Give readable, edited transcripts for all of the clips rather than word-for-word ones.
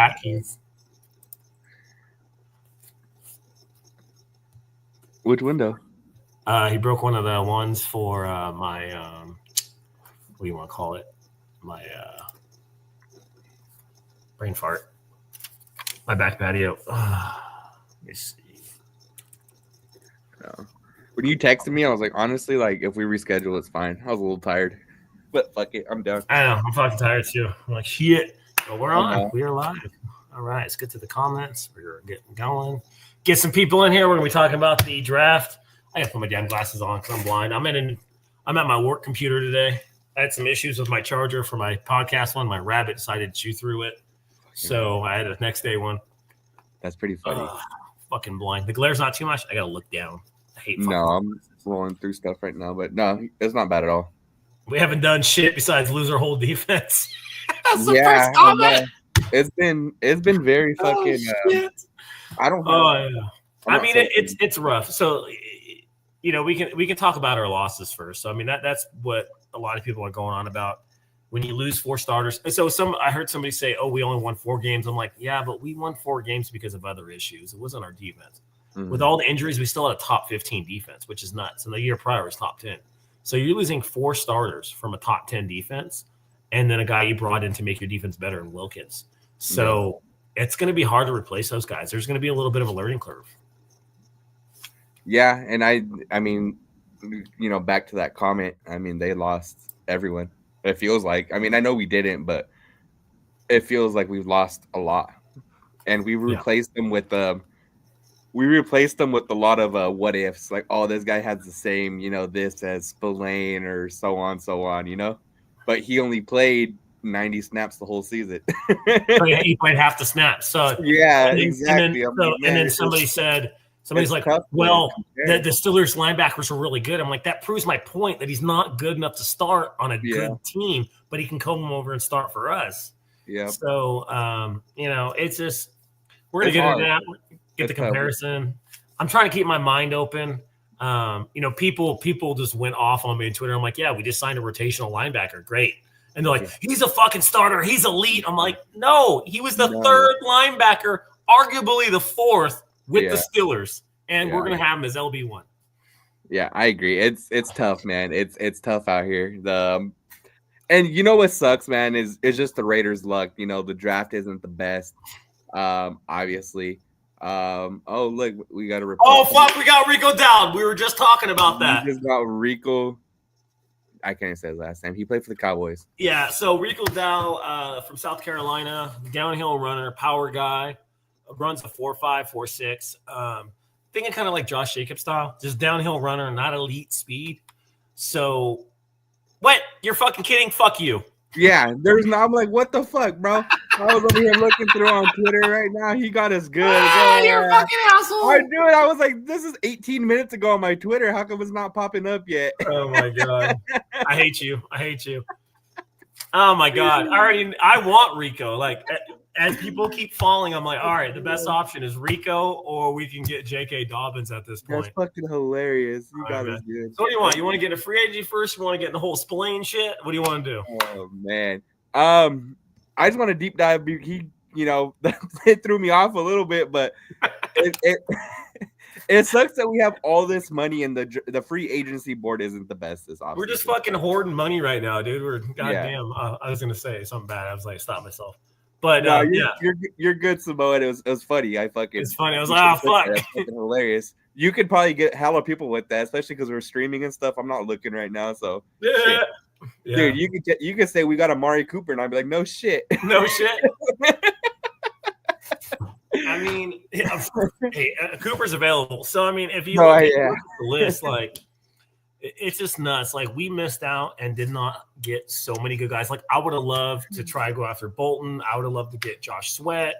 back. Which window? He broke one of the ones for my what do you want to call it? My brain fart. My back patio. Let me see. When you texted me, I was like, honestly, like if we reschedule, it's fine. I was a little tired, but fuck it, I'm down. I know, I'm fucking tired too. I'm like, shit. But we're on. We are live. All right, let's get to the comments. We're getting going. Get some people in here. We're gonna be talking about the draft. I gotta put my damn glasses on because I'm blind. I'm at my work computer today. I had some issues with my charger for my podcast one. My rabbit decided to chew through it, so I had a next day one. That's pretty funny. Fucking blind. The glare's not too much. I gotta look down. I hate. No, I'm rolling through stuff right now, but no, it's not bad at all. We haven't done shit besides lose our whole defense. That's the first comment. It's been very fucking. I don't. Yeah. I mean, it's rough. So, you know, we can talk about our losses first. So, I mean, that's what a lot of people are going on about. When you lose 4 starters, so I heard somebody say, "Oh, we only won 4 games." I'm like, yeah, but we won 4 games because of other issues. It wasn't our defense. Mm-hmm. With all the injuries, we still had a top 15 defense, which is nuts. And the year prior was top 10. So you're losing 4 starters from a top 10 defense, and then a guy you brought in to make your defense better in Wilkins. So it's going to be hard to replace those guys. There's going to be a little bit of a learning curve. Yeah, and I mean, you know, back to that comment. I mean, they lost everyone. It feels like. I mean, I know we didn't, but it feels like we've lost a lot, and we replaced them with a lot of what ifs. Like, oh, this guy has the same, you know, this as Spillane or so on, you know, but he only played 90 snaps the whole season. So yeah, he played half the snaps. So yeah, exactly. And then somebody's like, well, the Steelers linebackers are really good. I'm like, that proves my point that he's not good enough to start on a good team, but he can come over and start for us. Yeah. So, you know, it's just we're gonna get into that. Get the comparison. I'm trying to keep my mind open. You know, people just went off on me on Twitter. I'm like, yeah, we just signed a rotational linebacker. Great. And they're like, he's a fucking starter. He's elite. I'm like, no, he was the 3rd linebacker, arguably the 4th with the Steelers. And we're going to have him as LB1. Yeah, I agree. It's tough, man. It's tough out here. And you know what sucks, man, is just the Raiders' luck. You know, the draft isn't the best, obviously. Oh, look, we got a report. Oh, fuck, we got Rico down. We were just talking about that. We just got Rico. I can't say his last name. He played for the Cowboys. Yeah, so Rico Dow from South Carolina, downhill runner, power guy, runs a 4.5, 4.6. Thinking kind of like Josh Jacobs style, just downhill runner, not elite speed. So, what? You're fucking kidding? Fuck you. Yeah, I'm like, what the fuck, bro? I was over here looking through on Twitter right now. He got us good. You're a fucking asshole. I was like, this is 18 minutes ago on my Twitter. How come it's not popping up yet? Oh my god. I hate you. Oh my god. I want Rico. Like, as people keep falling, I'm like, all right, the best option is Rico, or we can get J.K. Dobbins at this point. That's fucking hilarious. You got us good. So what do you want? You want to get a free agent first? You want to get in the whole Spillane shit? What do you want to do? Oh man. I just want to deep dive. He, you know, it threw me off a little bit, but it sucks that we have all this money and the free agency board isn't the best this offseason. We're just fucking hoarding money right now, dude. We're goddamn. I was gonna say something bad. I was like, stop myself. But no, you're good, Samoa. It was funny. It's funny. I was like, fuck. That's fucking hilarious. You could probably get hella people with that, especially because we're streaming and stuff. I'm not looking right now, so yeah. Dude, you could say we got Amari Cooper, and I'd be like, no shit. No shit. I mean, hey, Cooper's available. So, I mean, if you look at the list, like, it's just nuts. Like, we missed out and did not get so many good guys. Like, I would have loved to try to go after Bolton. I would have loved to get Josh Sweat.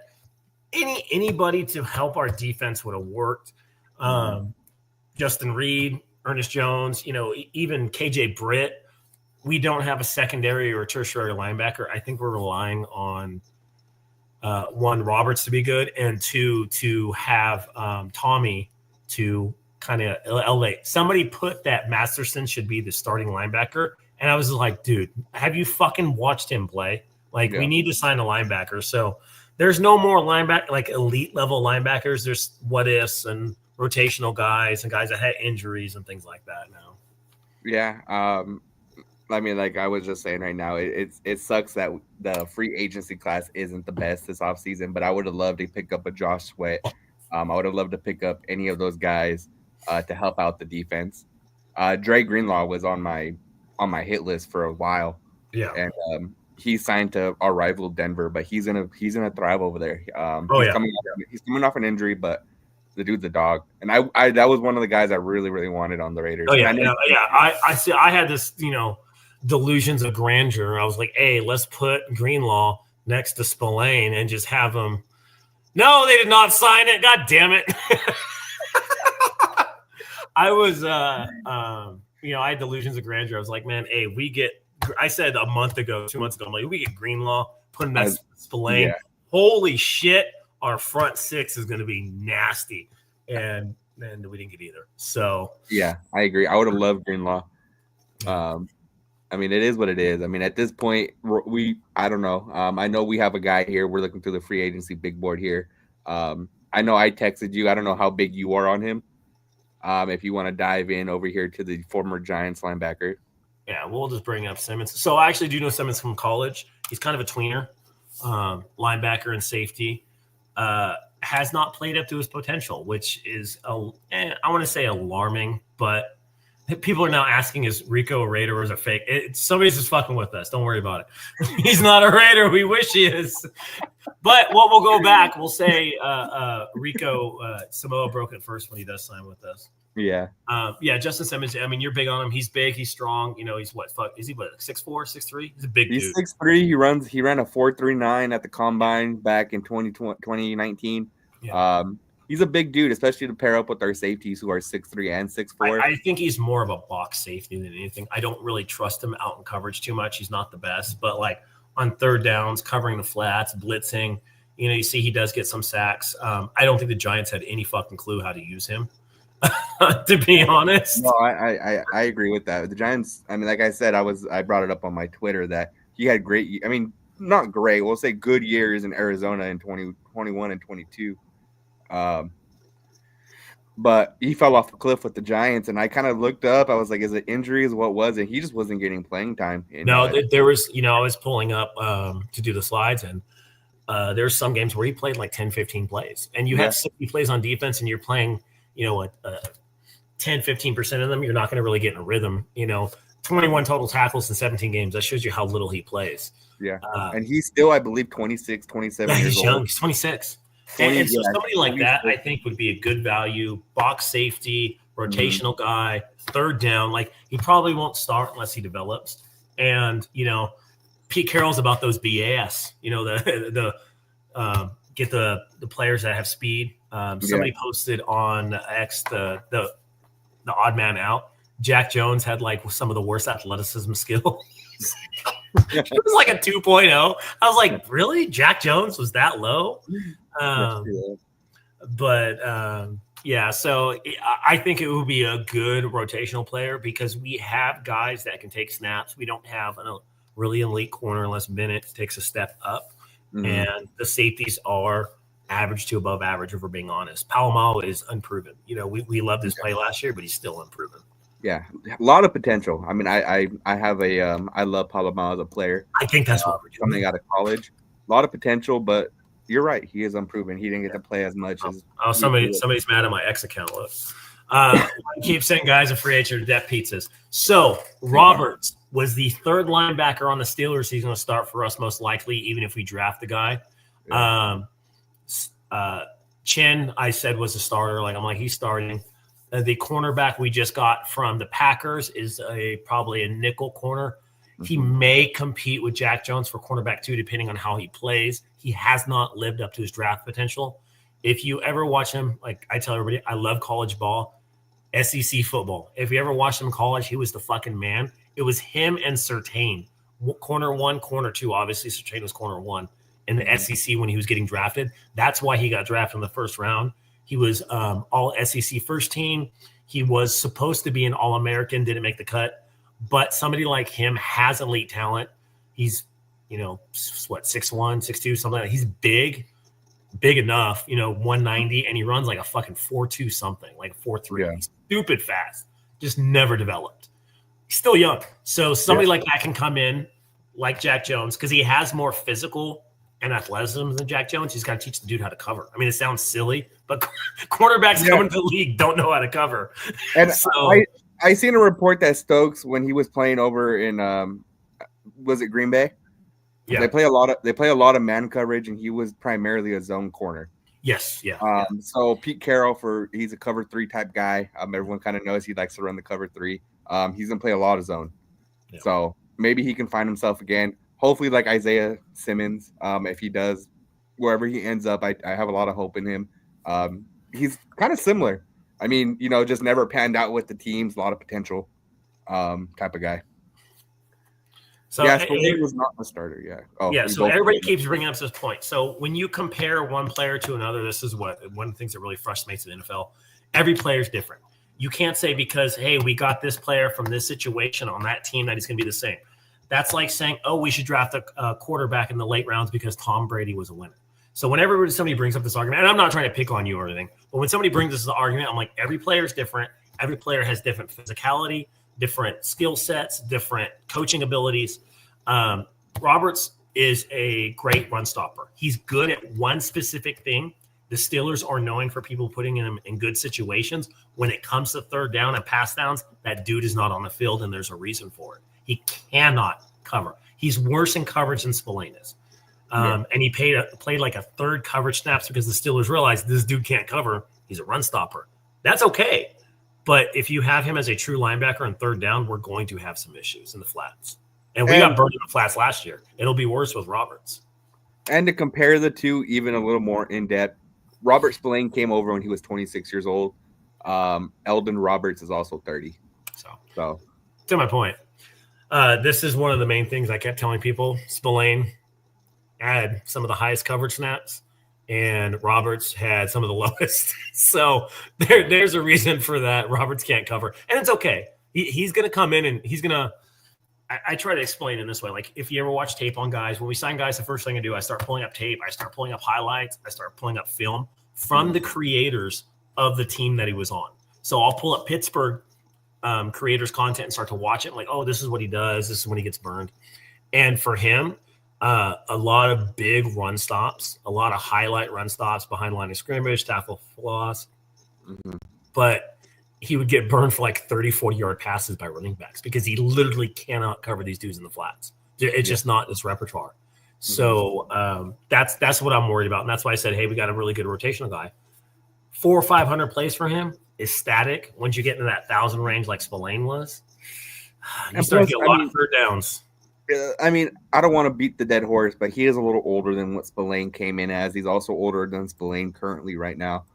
Anybody to help our defense would have worked. Justin Reed, Ernest Jones, you know, even KJ Britt. We don't have a secondary or a tertiary linebacker. I think we're relying on one, Roberts to be good, and two, to have Tommy to kind of elevate. Somebody put that Masterson should be the starting linebacker, and I was like, dude, have you fucking watched him play? Like, we need to sign a linebacker. So there's no more linebacker like elite level linebackers. There's what ifs and rotational guys and guys that had injuries and things like that now. Yeah. I mean, like I was just saying right now, it sucks that the free agency class isn't the best this offseason, but I would have loved to pick up a Josh Sweat. I would have loved to pick up any of those guys to help out the defense. Dre Greenlaw was on my hit list for a while. Yeah. And he signed to our rival Denver, but he's gonna thrive over there. He's coming off an injury, but the dude's a dog. And I that was one of the guys I really, really wanted on the Raiders. Oh yeah, I see. I had this, delusions of grandeur. I was like, hey, let's put Greenlaw next to Spillane and just have him. No, they did not sign it. God damn it. I was, I had delusions of grandeur. I was like, man, hey, I said 2 months ago, I'm like, we get Greenlaw, put him next to Spillane. Yeah. Holy shit, our front six is going to be nasty. And then we didn't get either. So yeah, I agree. I would have loved Greenlaw. I mean, it is what it is. I mean, at this point, I don't know. I know we have a guy here. We're looking through the free agency big board here. I know I texted you. I don't know how big you are on him. If you want to dive in over here to the former Giants linebacker. Yeah, we'll just bring up Simmons. So I actually do know Simmons from college. He's kind of a tweener, linebacker and safety. Has not played up to his potential, which is, I want to say alarming, but people are now asking, is Rico a Raider or is it fake? Somebody's just fucking with us. Don't worry about it. He's not a Raider. We wish he is. But we'll go back. We'll say Rico Samoa broke it first when he does sign with us. Yeah. Justin Simmons. I mean, you're big on him. He's big. He's strong. He's what? Is he what? 6'4", 6'3"? He's a big dude. He's 6'3". He ran a 4.39 at the combine back in 2019. Yeah. He's a big dude, especially to pair up with our safeties who are 6'3" and 6'4". I think he's more of a box safety than anything. I don't really trust him out in coverage too much. He's not the best, but like on third downs, covering the flats, blitzing, you see he does get some sacks. I don't think the Giants had any fucking clue how to use him, to be honest. No, I agree with that. The Giants, I mean, like I said, I brought it up on my Twitter that he had great, I mean, not great, we'll say good years in Arizona in 2021 and 22. But he fell off a cliff with the Giants, and I kind of looked up. I was like, is it injuries? What was it? He just wasn't getting playing time. There was, I was pulling up to do the slides, and there's some games where he played like 10, 15 plays. And you have 60 plays on defense, and you're playing, 10, 15% of them. You're not going to really get in a rhythm. 21 total tackles in 17 games. That shows you how little he plays. Yeah. And he's still, I believe, 26, 27 years old. He's young. He's 26. And so somebody like that, I think, would be a good value, box safety, rotational guy, third down. Like, he probably won't start unless he develops. And, Pete Carroll's about those BAS, get the players that have speed. Somebody posted on X the odd man out. Jack Jones had like some of the worst athleticism skills. It was like a 2.0. I was like, really? Jack Jones was that low? So I think it would be a good rotational player because we have guys that can take snaps. We don't have a really elite corner unless Bennett takes a step up. Mm-hmm. And the safeties are average to above average, if we're being honest. Palomalo is unproven. We loved his play last year, but he's still unproven. Yeah, a lot of potential. I mean, I have I love Palomalo as a player. I think that's what we're doing. Coming out of college. A lot of potential, but you're right. He is unproven. He didn't get to play as much as. Somebody's mad at my X account. Look, I keep sending guys a free agent to Death Pizzas. So Roberts was the third linebacker on the Steelers. He's going to start for us most likely, even if we draft the guy. Yeah. Chin, I said, was a starter. I'm like, he's starting. The cornerback we just got from the Packers is probably a nickel corner. He may compete with Jack Jones for cornerback 2, depending on how he plays. He has not lived up to his draft potential. If you ever watch him, like I tell everybody, I love college ball, SEC football. If you ever watched him in college, he was the fucking man. It was him and Surtain. Corner 1, corner 2. Obviously, Surtain was corner 1 in the SEC when he was getting drafted. That's why he got drafted in the first round. He was all SEC first team. He was supposed to be an All-American, didn't make the cut. But somebody like him has elite talent. He's what, 6'1", 6'2", something like that. He's big enough, 190, and he runs like a fucking 4.2 something, like a 4.3. Yeah. He's stupid fast, just never developed. He's still young. So somebody like that can come in like Jack Jones because he has more physical and athleticism than Jack Jones. He's got to teach the dude how to cover. I mean, it sounds silly, but quarterbacks coming to the league don't know how to cover. And so, I seen a report that Stokes, when he was playing over in was it Green Bay? Yeah. They play a lot of man coverage, and he was primarily a zone corner. Yes, yeah. So Pete Carroll, he's a cover 3 type guy. Everyone kind of knows he likes to run the cover 3. He's gonna play a lot of zone. Yeah. So maybe he can find himself again. Hopefully, like Isaiah Simmons, if he does, wherever he ends up, I have a lot of hope in him. He's kind of similar. I mean, just never panned out with the teams. A lot of potential, type of guy. So he was not a starter. Yeah. Oh, yeah. So everybody keeps bringing up this point. So when you compare one player to another, this is one of the things that really frustrates the NFL. Every player is different. You can't say because, hey, we got this player from this situation on that team that he's going to be the same. That's like saying, oh, we should draft a quarterback in the late rounds because Tom Brady was a winner. So whenever somebody brings up this argument, and I'm not trying to pick on you or anything, but when somebody brings this argument, I'm like, every player is different. Every player has different physicality, different skill sets, different coaching abilities. Roberts is a great run stopper. He's good at one specific thing. The Steelers are known for people putting him in good situations. When it comes to third down and pass downs, that dude is not on the field, and there's a reason for it. He cannot cover. He's worse in coverage than Spillane is. And he played like a third coverage snaps because the Steelers realized this dude can't cover. He's a run stopper. That's okay. But if you have him as a true linebacker on third down, we're going to have some issues in the flats. And we got burned in the flats last year. It'll be worse with Roberts. And to compare the two even a little more in depth, Robert Spillane came over when he was 26 years old. Eldon Roberts is also 30. So to my point, this is one of the main things I kept telling people. Spillane had some of the highest coverage snaps, and Roberts had some of the lowest. So there's a reason for that. Roberts can't cover, and it's okay. He's going to come in and he's going to – I try to explain in this way. Like if you ever watch tape on guys, when we sign guys, the first thing I do, I start pulling up tape. I start pulling up highlights. I start pulling up film from the creators of the team that he was on. So I'll pull up Pittsburgh creators content and start to watch it. I'm like, oh, this is what he does. This is when he gets burned. And for him, a lot of big run stops, a lot of highlight run stops behind line of scrimmage, tackle for loss. Mm-hmm. But he would get burned for like 30, 40-yard passes by running backs because he literally cannot cover these dudes in the flats. It's just not his repertoire. Mm-hmm. So that's what I'm worried about. And that's why I said, hey, we got a really good rotational guy. 400 or 500 plays for him is static. Once you get into that 1,000 range like Spillane was, you start to get a lot of third downs. I mean, I don't want to beat the dead horse, but he is a little older than what Spillane came in as. He's also older than Spillane currently right now.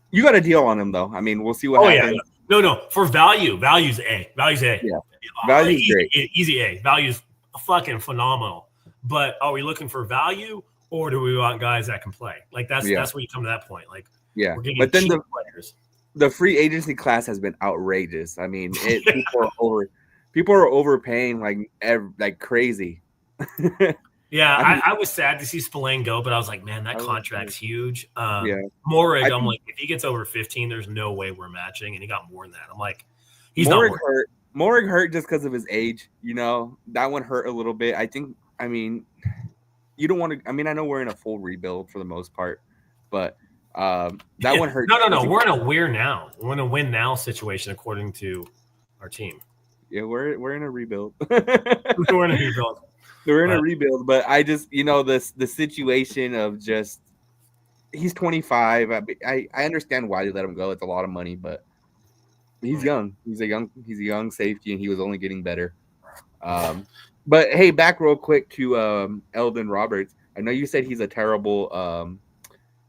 You got a deal on him, though. I mean, we'll see what happens. Yeah. No. For value's A. Value's A. Yeah. Value's great. Easy A. Value's fucking phenomenal. But are we looking for value, or do we want guys that can play? Like that's where you come to that point. Like, we're getting but then the free agency class has been outrageous. I mean, people are overpaying like crazy. Yeah, I was sad to see Spillane go, but I was like, man, that contract's huge. Moehrig, I'm like, if he gets over 15, there's no way we're matching, and he got more than that. I'm like, he's not hurt. Moehrig hurt just because of his age. That one hurt a little bit. I mean, you don't want to. I mean, I know we're in a full rebuild for the most part, but that one hurt. No. We're in a win now situation according to our team. Yeah, we're in a rebuild. We're in a rebuild. We're in a rebuild, but I just, the situation of just he's 25. I understand why they let him go. It's a lot of money, but he's young. He's a young safety, and he was only getting better. But hey, back real quick to Eldon Roberts. I know you said he's a terrible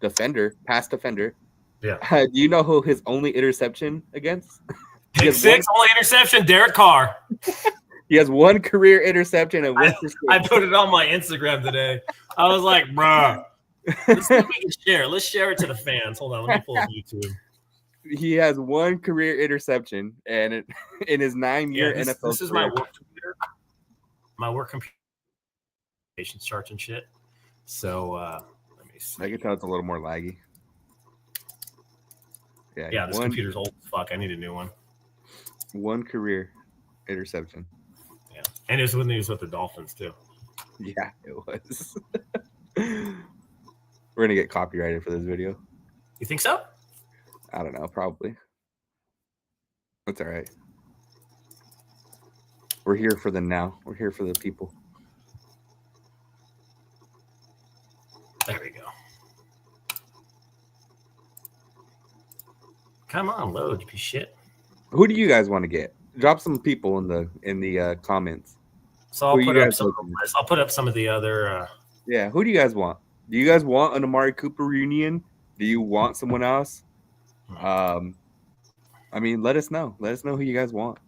pass defender. Yeah. Do you know who his only interception against? Pick six, only interception, Derek Carr. He has one career interception. I put it on my Instagram today. I was like, bruh, let's see if we can share. Let's share it to the fans. Hold on, let me pull up YouTube. He has one career interception, and in his 9-year NFL this is my work computer. My work computer notifications charts and shit. So let me see. I can tell it's a little more laggy. Yeah, this computer's old as fuck. I need a new one. One career interception. Yeah, and it was when he was with the Dolphins too. Yeah, it was. We're gonna get copyrighted for this video. You think so? I don't know, probably. That's all right. We're here for them now. We're here for the people. There we go. Come on, load, you piece of shit. Who do you guys want to get? Drop some people in the comments. So I'll put up some. I'll put up some of the other. Yeah, who do you guys want? Do you guys want an Amari Cooper reunion? Do you want someone else? I mean, let us know. Let us know who you guys want.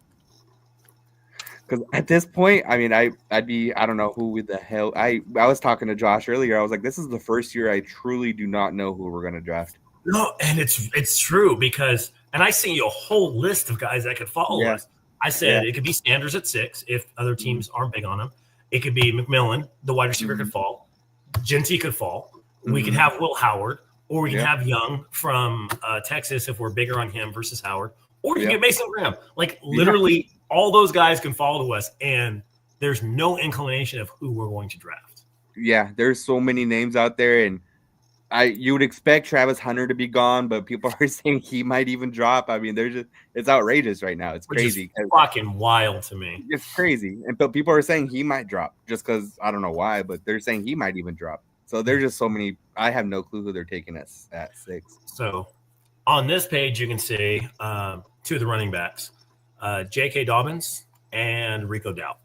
Because at this point, I mean, I don't know who the hell. I was talking to Josh earlier. I was like, this is the first year I truly do not know who we're going to draft. No, and it's true because, and I sent you a whole list of guys that could follow us. I said it could be Sanders at 6 if other teams aren't big on him. It could be McMillan, the wide receiver could fall. Genty could fall. We could have Will Howard, or we can have Young from Texas if we're bigger on him versus Howard, or you can get Mason Graham. Like literally all those guys can fall to us, and there's no inclination of who we're going to draft. Yeah, there's so many names out there, and you would expect Travis Hunter to be gone, but people are saying he might even drop. I mean, it's outrageous right now. It's crazy. It's fucking wild to me. It's crazy. But people are saying he might drop just because I don't know why, but they're saying he might even drop. So there's just so many. I have no clue who they're taking at 6. So on this page, you can see 2 of the running backs, J.K. Dobbins and Rico Dow.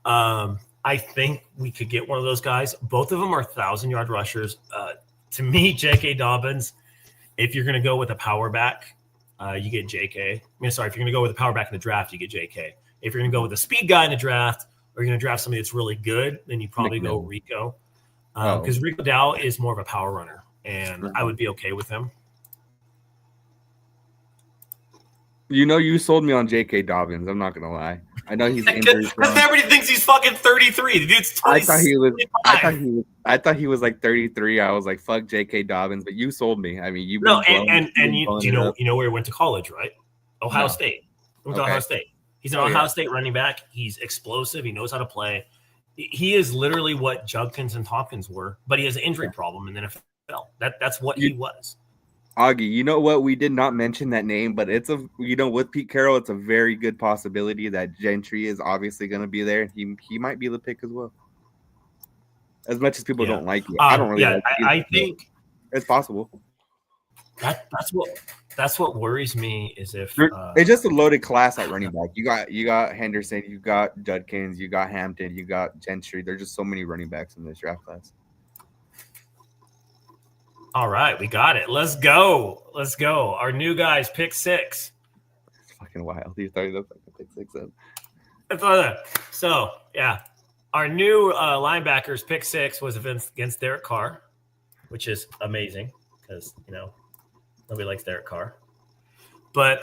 I think we could get one of those guys. Both of them are 1,000-yard rushers. To me, J.K. Dobbins, if you're going to go with a power back, you get J.K. If you're going to go with a power back in the draft, you get J.K. If you're going to go with a speed guy in the draft, or you're going to draft somebody that's really good, then you probably go Rico. Because Rico Dow is more of a power runner, and I would be okay with him. You know, you sold me on J.K. Dobbins. I'm not going to lie. I know he's injured. Because everybody thinks he's fucking 33. The dude's 25. I thought he was like 33. I was like, fuck J.K. Dobbins, but you sold me. I mean, you know where he went to college, right? Ohio State. He went to Ohio State. He's an Ohio State running back. He's explosive. He knows how to play. He is literally what Judkins and Tompkins were, but he has an injury problem in the NFL. That's what he was. Augie, you know what? We did not mention that name, but it's with Pete Carroll, it's a very good possibility that Gentry is obviously going to be there. He might be the pick as well. As much as people don't like it, I don't really. I think it's possible. That's what worries me is if it's just a loaded class at running back. You got Henderson, you got Judkins, you got Hampton, you got Gentry. There's just so many running backs in this draft class. All right, we got it. Let's go. Our new guys, pick 6. It's fucking wild. You thought you pick 6 up. So, yeah. Our new linebackers, pick 6, was against Derek Carr, which is amazing because, nobody likes Derek Carr. But,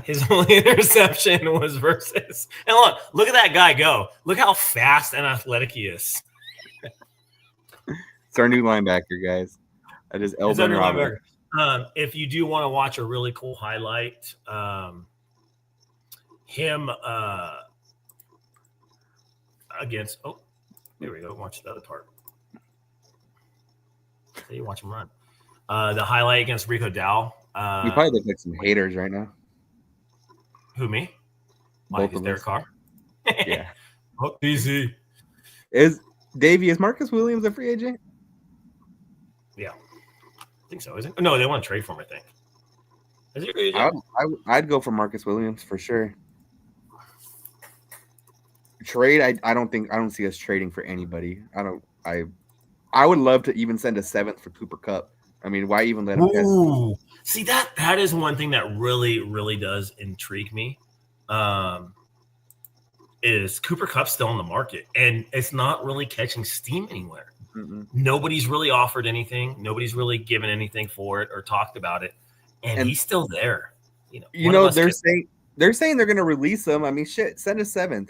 his only interception was versus – and look at that guy go. Look how fast and athletic he is. It's our new linebacker, guys. That is Elvin Robert. If you do want to watch a really cool highlight, him against – oh, there we go. Watch the other part. So you watch him run. The highlight against Rico Dow. You probably look like some haters right now. Who, me? Both of Derek Carr? Yeah. Oh, easy. Is Marcus Williams a free agent? Yeah. I think so, isn't it? No, they want to trade for him, I think. Is he free agent? I'd go for Marcus Williams for sure. Trade, I don't see us trading for anybody. I would love to even send a 7th for Cooper Kupp. I mean, why even let him Ooh. See, that is one thing that really, really does intrigue me. Is Cooper Kupp still on the market? And it's not really catching steam anywhere. Mm-mm. Nobody's really offered anything. Nobody's really given anything for it or talked about it. And he's still there. They're saying they're going to release him. I mean, shit, send a 7th.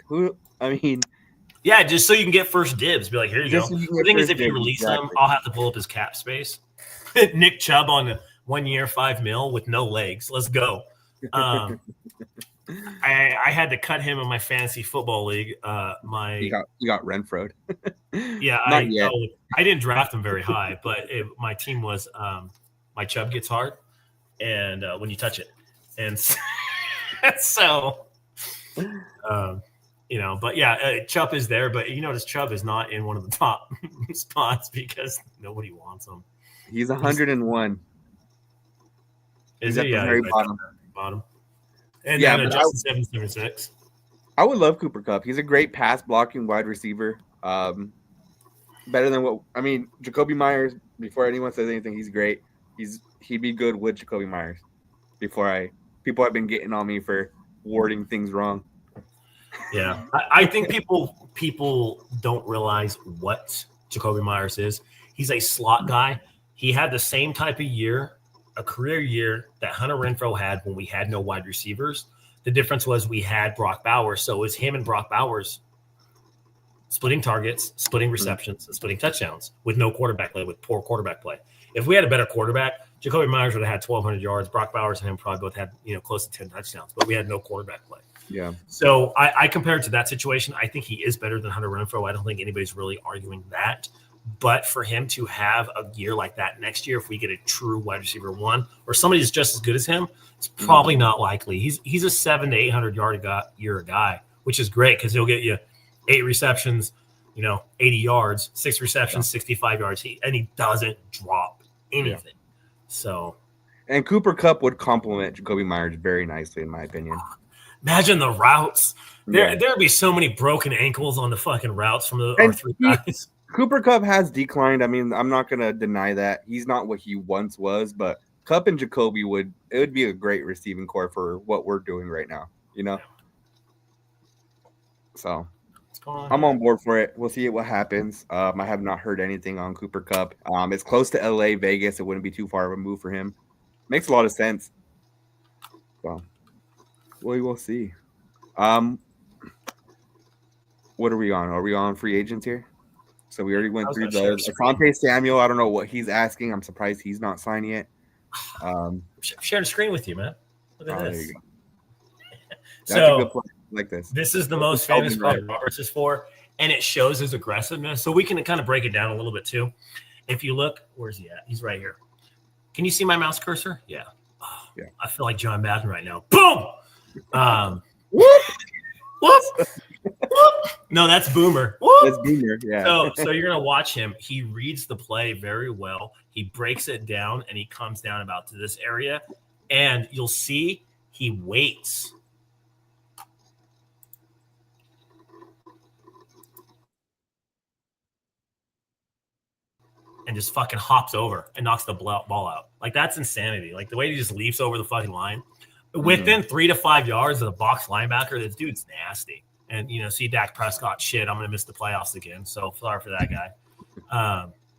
Yeah, just so you can get first dibs. Be like, here you Just go. so you can The get thing is, first if you dibs, release exactly. him, I'll have to pull up his cap space. Nick Chubb on 1 year, $5 million with no legs. Let's go. I had to cut him in my fantasy football league. You got Renfro'd. Yeah, Not yet. I didn't draft him very high, but my team was my Chubb gets hard, and when you touch it, and so but yeah, Chubb is there, but you notice Chubb is not in one of the top spots because nobody wants him. He's 101. Is he? Yeah, very bottom. And yeah, then Justin 776. I would love Cooper Kupp. He's a great pass blocking wide receiver. Better than Jacoby Myers. Before anyone says anything, he's great. He'd be good with Jacoby Myers. People have been getting on me for wording things wrong. Yeah, I think people don't realize what Jacoby Myers is. He's a slot guy. He had the same type of year, a career year that Hunter Renfrow had when we had no wide receivers. The difference was we had Brock Bowers, so it was him and Brock Bowers splitting targets, splitting receptions, and splitting touchdowns with no quarterback play, with poor quarterback play. If we had a better quarterback, Jacoby Myers would have had 1,200 yards. Brock Bowers and him probably both had close to 10 touchdowns, but we had no quarterback play. Yeah. So I compare it to that situation. I think he is better than Hunter Renfrow. I don't think anybody's really arguing that. But for him to have a year like that next year, if we get a true wide receiver one or somebody who's just as good as him, it's probably not likely. He's a 700 to 800 yard year guy, which is great because he'll get you 8 receptions, 80 yards, 6 receptions, 65 yards. And he doesn't drop anything. Yeah. So, and Cooper Kupp would complement Jacoby Myers very nicely, in my opinion. Imagine the routes. There'd be so many broken ankles on the fucking routes from our 3 guys. Cooper Kupp has declined. I mean, I'm not going to deny that. He's not what he once was, but Kupp and Jacoby would be a great receiving core for what we're doing right now, So I'm on board for it. We'll see what happens. I have not heard anything on Cooper Kupp. It's close to LA, Vegas. It wouldn't be too far of a move for him. Makes a lot of sense. So we will see. What are we on? Are we on free agents here? So we already went through those. Asante Samuel, I don't know what he's asking. I'm surprised he's not signed yet. I'm sharing a screen with you, man. Look at this. That's a good play. Like this. This is the most famous play Roberts is for, and it shows his aggressiveness. So we can kind of break it down a little bit too. If you look, where's he at? He's right here. Can you see my mouse cursor? Yeah. Oh, yeah. I feel like John Madden right now. Boom! Whoop! No, that's Boomer. That's Boomer, yeah. So you're going to watch him. He reads the play very well. He breaks it down, and he comes down about to this area. And you'll see he waits. And just fucking hops over and knocks the ball out. Like, that's insanity. Like, the way he just leaps over the fucking line. Within 3 to 5 yards of the box linebacker, this dude's nasty. And, see Dak Prescott, shit, I'm going to miss the playoffs again. So sorry for that guy.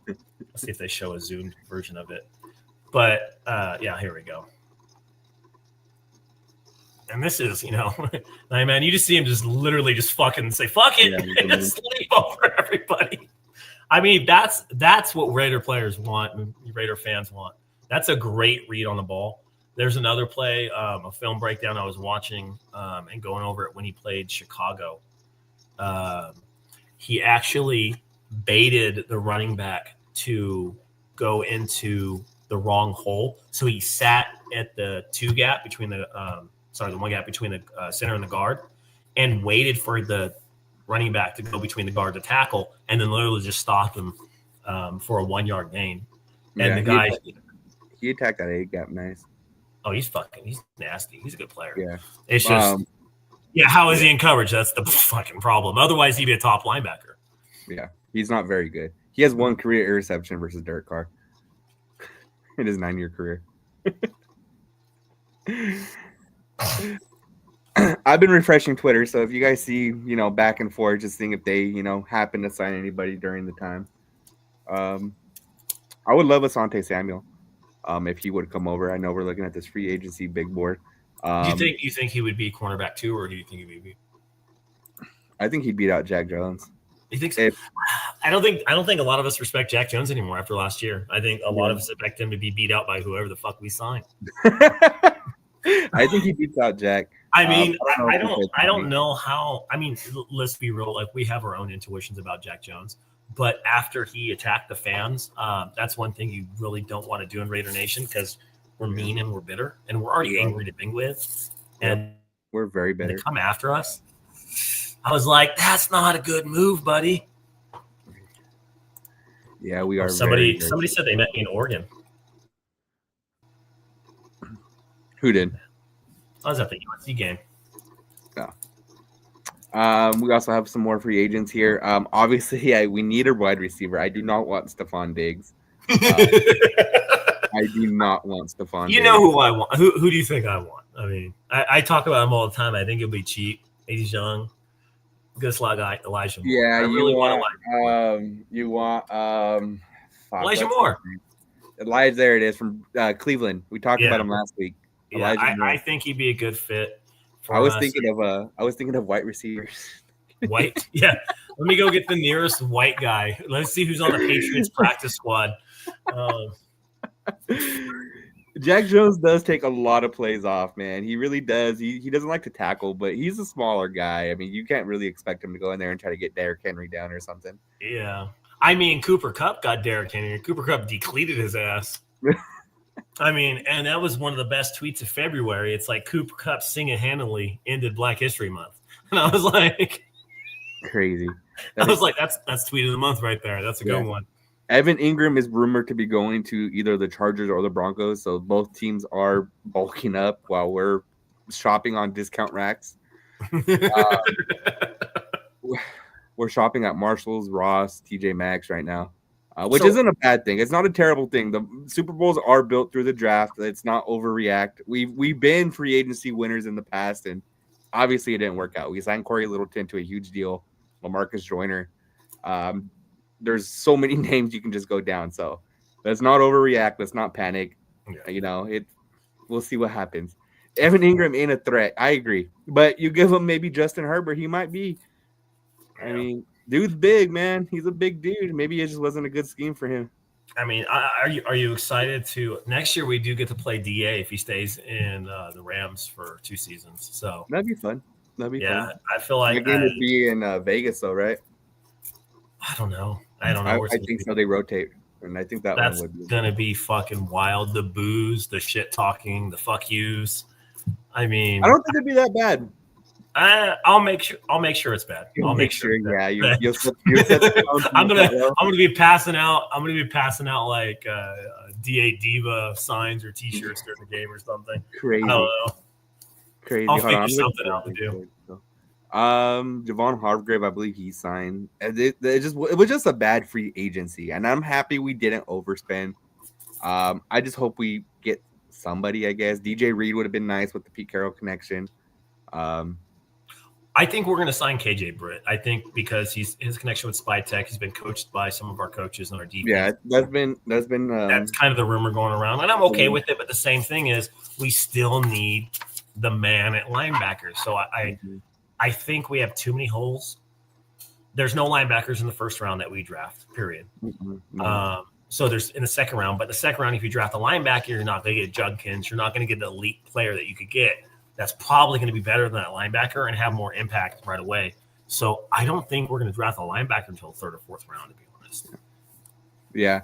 Let's see if they show a zoomed version of it. But, yeah, here we go. And this is, man, you just see him just literally just fucking say, fuck it, and just leap over everybody. I mean, that's what Raider players want and Raider fans want. That's a great read on the ball. There's another play, a film breakdown I was watching and going over it when he played Chicago. He actually baited the running back to go into the wrong hole. So he sat at the 2 gap between the 1 gap between the center and the guard and waited for the running back to go between the guard to tackle and then literally just stopped him for a 1 yard gain. And the guy he attacked that 8 gap nice. Oh, he's nasty. He's a good player. Yeah. It's just, how is he in coverage? That's the fucking problem. Otherwise, he'd be a top linebacker. Yeah, he's not very good. He has 1 career interception versus Derek Carr in his 9-year career. I've been refreshing Twitter, so if you guys see, back and forth, just seeing if they, happen to sign anybody during the time. I would love Asante Samuel. If he would come over. I know we're looking at this free agency big board. Do you think he would be cornerback 2, or do you think he would be? I think he'd beat out Jack Jones. You think so? I don't think a lot of us respect Jack Jones anymore after last year. I think a lot of us expect him to be beat out by whoever the fuck we sign. I think he beats out Jack. I mean, I don't know how. I mean, let's be real. Like, we have our own intuitions about Jack Jones, but after he attacked the fans, that's one thing you really don't want to do in Raider Nation, because we're mean and we're bitter and we're already angry to begin with, and we're very bitter. They come after us. I was like, that's not a good move, buddy. Yeah, we are. Somebody said they met me in Oregon. Who did? I was at the UNC game. Yeah. We also have some more free agents here. Obviously, we need a wide receiver. I do not want Stephon Diggs. I do not want Stephon Diggs. You know who I want. Who do you think I want? I mean, I talk about him all the time. I think he'll be cheap. He's young. Good slot guy, Elijah Moore. Yeah, you want Elijah Moore. Elijah, there it is, from Cleveland. We talked about him last week. Yeah, I think he'd be a good fit. I was thinking of white receivers. White? Yeah. Let me go get the nearest white guy. Let's see who's on the Patriots practice squad. Jack Jones does take a lot of plays off, man. He really does. He doesn't like to tackle, but he's a smaller guy. I mean, you can't really expect him to go in there and try to get Derrick Henry down or something. Yeah. I mean, Cooper Kupp got Derrick Henry. Cooper Kupp decleated his ass. I mean, and that was one of the best tweets of February. It's like Cooper Kupp single-handedly ended Black History Month. And I was like... Crazy. I was like, that's tweet of the month right there. That's a good one. Evan Ingram is rumored to be going to either the Chargers or the Broncos, so both teams are bulking up while we're shopping on discount racks. We're shopping at Marshalls, Ross, TJ Maxx right now, which isn't a bad thing. It's not a terrible thing. The Super Bowls are built through the draft. It's not overreact. We've been free agency winners in the past, and obviously it didn't work out. We signed Corey Littleton to a huge deal, LaMarcus Joyner. There's so many names you can just go down. So let's not overreact. Let's not panic. Yeah. You know, we'll see what happens. Evan Ingram ain't a threat. I agree. But you give him maybe Justin Herbert, he might be. I mean, dude's big, man. He's a big dude. Maybe it just wasn't a good scheme for him. I mean, are you excited to next year? We do get to play DA if he stays in the Rams for 2 seasons. So that'd be fun. That'd be fun. I feel like the game would be in Vegas, though, right? I don't know. I think so. They rotate, and I think that's one would be gonna be fucking wild. The boos, the shit talking, the fuck yous. I mean, I don't think it'd be that bad. I'll make sure it's bad. I'll make sure. Yeah, you'll set I'm gonna be passing out. I'm gonna be passing out like DA Diva signs or T-shirts during the game or something. Crazy. I don't know. Crazy. I'll figure something out to do. Javon Hargrave, I believe he signed. It was just a bad free agency, and I'm happy we didn't overspend. I just hope we get somebody. I guess DJ Reed would have been nice with the Pete Carroll connection. I think we're going to sign KJ Britt. I think because his connection with Spy Tech, he's been coached by some of our coaches on our defense. Yeah, that's been that's kind of the rumor going around, and I'm okay with it. But the same thing is, we still need the man at linebacker. So I think we have too many holes. There's no linebackers in the first round that we draft, period. Mm-hmm. So there's in the second round, but the second round, if you draft a linebacker, you're not going to get Judkins. You're not going to get the elite player that you could get. That's probably going to be better than that linebacker and have more impact right away. So I don't think we're going to draft a linebacker until the 3rd or 4th round, to be honest. Yeah.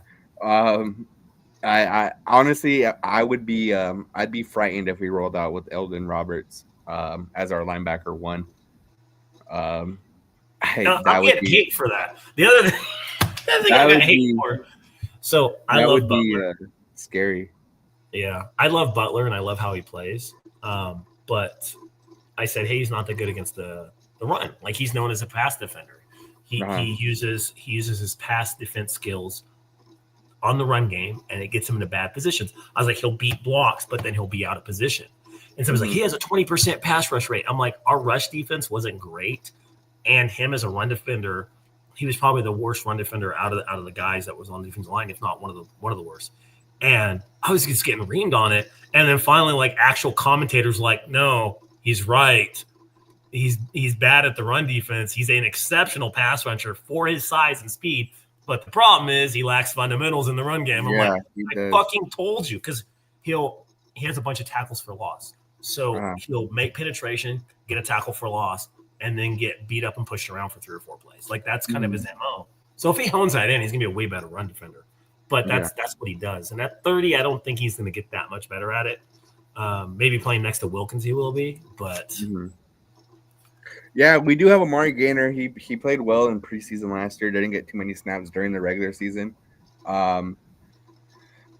I honestly, I would be, I'd be frightened if we rolled out with Eldon Roberts as our linebacker 1. I'm getting hate for that. The other thing I'm going to hate for. So I love Butler. Scary. Yeah, I love Butler and I love how he plays. But I said, hey, he's not that good against the run. Like, he's known as a pass defender. He uses his pass defense skills on the run game, and it gets him into bad positions. I was like, he'll beat blocks, but then he'll be out of position. And so I was like, he has a 20% pass rush rate. I'm like, our rush defense wasn't great, and him as a run defender, he was probably the worst run defender out of the guys that was on the defensive line, if not one of the worst. And I was just getting reamed on it. And then finally, like, actual commentators like, no, he's right. he's bad at the run defense. He's an exceptional pass rusher for his size and speed. But the problem is he lacks fundamentals in the run game. I'm like, I fucking told you, because he has a bunch of tackles for loss. So he'll make penetration, get a tackle for loss, and then get beat up and pushed around for 3 or 4 plays. Like, that's kind of his MO. So if he hones that in, he's gonna be a way better run defender. But that's what he does. And at 30, I don't think he's gonna get that much better at it. Maybe playing next to Wilkins, he will be, but yeah, we do have Amari Gainer. He played well in preseason last year. Didn't get too many snaps during the regular season.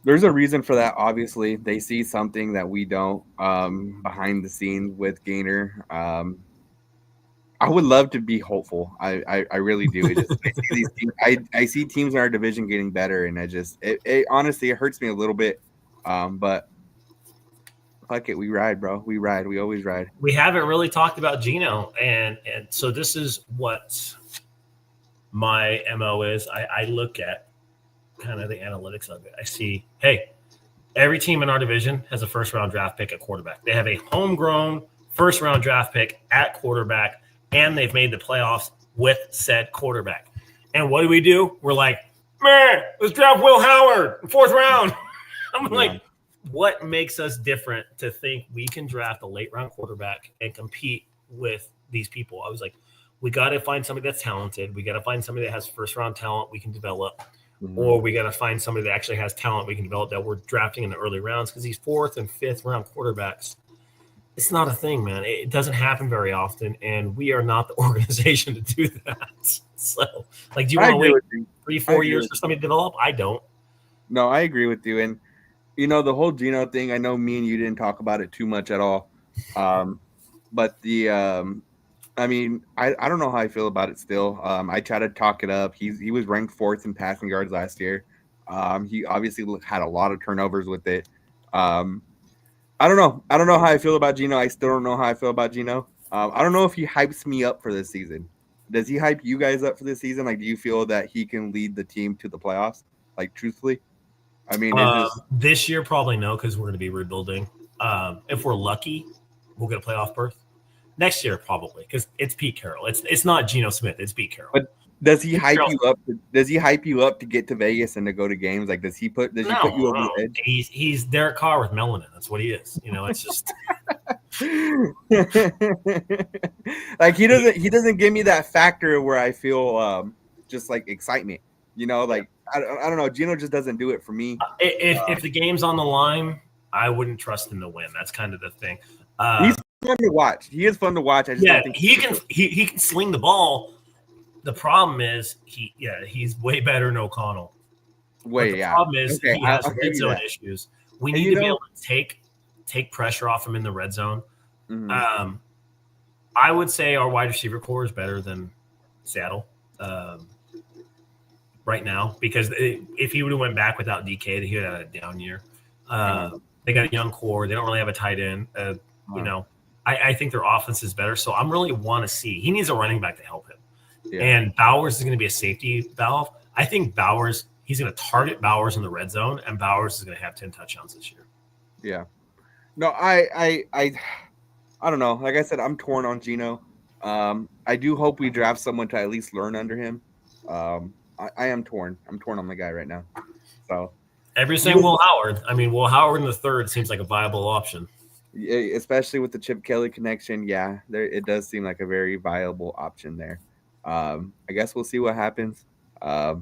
There's a reason for that. Obviously, they see something that we don't behind the scenes with Gainer. I would love to be hopeful. I really do. I see teams in our division getting better, and it honestly it hurts me a little bit. But fuck it, we ride, bro. We ride. We always ride. We haven't really talked about Geno, and so this is what my MO is. I look at kind of the analytics of it. I see, hey, every team in our division has a first-round draft pick at quarterback. They have a homegrown first-round draft pick at quarterback, and they've made the playoffs with said quarterback. And what do? We're like, man, let's draft Will Howard in 4th round. I'm like, what makes us different to think we can draft a late-round quarterback and compete with these people? I was like, we got to find somebody that's talented. We got to find somebody that has first-round talent we can develop. Or we got to find somebody that actually has talent we can develop that we're drafting in the early rounds, because these 4th and 5th round quarterbacks, it's not a thing, man. It doesn't happen very often, and we are not the organization to do that. So, like, do you want to wait 3-4 years for somebody to develop? I don't. No, I agree with you. And, the whole Geno thing, I know me and you didn't talk about it too much at all. But I don't know how I feel about it still. I try to talk it up. He was ranked 4th in passing yards last year. He obviously had a lot of turnovers with it. I don't know. I don't know how I feel about Geno. I still don't know how I feel about Geno. I don't know if he hypes me up for this season. Does he hype you guys up for this season? Like, do you feel that he can lead the team to the playoffs? Like, truthfully? I mean, this year probably no, because we're going to be rebuilding. If we're lucky, we'll get a playoff berth. Next year, probably, because it's Pete Carroll. It's not Geno Smith. It's Pete Carroll. But does he hype you up? Does he hype you up to get to Vegas and to go to games? Like, does he put you over the edge? He's Derek Carr with melanin. That's what he is. It's just like he doesn't give me that factor where I feel just like excitement. Like I don't know. Geno just doesn't do it for me. If the game's on the line, I wouldn't trust him to win. That's kind of the thing. He's fun to watch. He is fun to watch. I just don't think he can sling the ball. The problem is he's way better than O'Connell. The problem is he has red zone issues. We need to be able to take pressure off him in the red zone. Mm-hmm. I would say our wide receiver core is better than Seattle right now, because if he would have went back without DK, he would have had a down year. They got a young core. They don't really have a tight end. I think their offense is better. So I'm really want to see. He needs a running back to help him. Yeah. And Bowers is going to be a safety valve. I think he's going to target Bowers in the red zone, and Bowers is going to have 10 touchdowns this year. Yeah. No, I don't know. Like I said, I'm torn on Geno. I do hope we draft someone to at least learn under him. I am torn. I'm torn on the guy right now. So everybody's saying Will Howard. I mean, Will Howard in the 3rd seems like a viable option. Yeah, especially with the Chip Kelly connection. Yeah, it does seem like a very viable option there. I guess we'll see what happens. But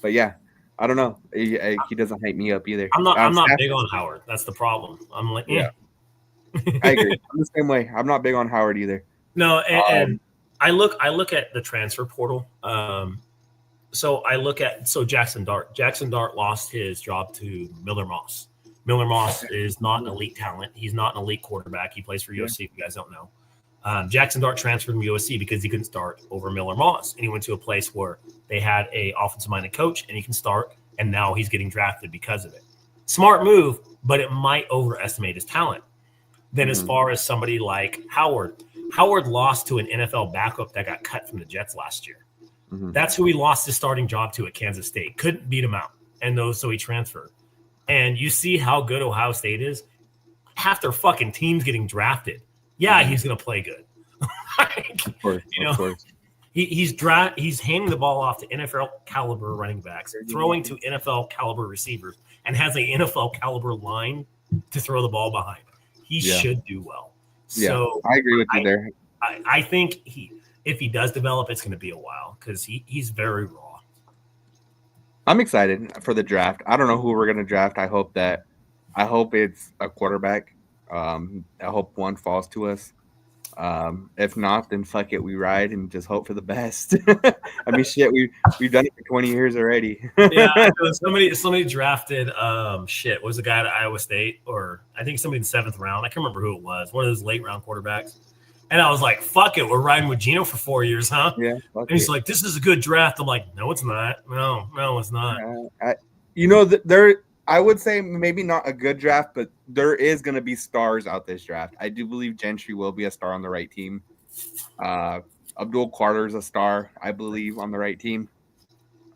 yeah, I don't know. He doesn't hype me up either. I'm not big on Howard. That's the problem. I'm like, yeah. I agree. I'm the same way. I'm not big on Howard either. No, and I look at the transfer portal. So Jackson Dart. Jackson Dart lost his job to Miller Moss. Miller Moss is not an elite talent. He's not an elite quarterback. He plays for USC, if you guys don't know. Jackson Dart transferred from USC because he couldn't start over Miller Moss. And he went to a place where they had a offensive-minded coach, and he can start, and now he's getting drafted because of it. Smart move, but it might overestimate his talent. Then as far as somebody like Howard lost to an NFL backup that got cut from the Jets last year. Mm-hmm. That's who he lost his starting job to at Kansas State. Couldn't beat him out. So he transferred. And you see how good Ohio State is. Half their fucking team's getting drafted. Yeah, he's going to play good. course, of course. He's handing the ball off to NFL caliber running backs, throwing to NFL caliber receivers, and has an NFL caliber line to throw the ball behind. He should do well. So I agree with you there. I think if he does develop, it's going to be a while because he's very raw. I'm excited for the draft. I don't know who we're going to draft. I hope it's a quarterback. I hope one falls to us. If not, then fuck it, we ride and just hope for the best. I mean, shit, we've done it for 20 years already. Yeah, somebody drafted was the guy at Iowa State, or I think somebody in the 7th round. I can't remember who it was. One of those late round quarterbacks. And I was like, fuck it, we're riding with Geno for 4 years, huh? Yeah. And he's like, this is a good draft. I'm like, no, it's not. No, it's not. I would say maybe not a good draft, but there is going to be stars out this draft. I do believe Gentry will be a star on the right team. Abdul Carter's a star, I believe, on the right team.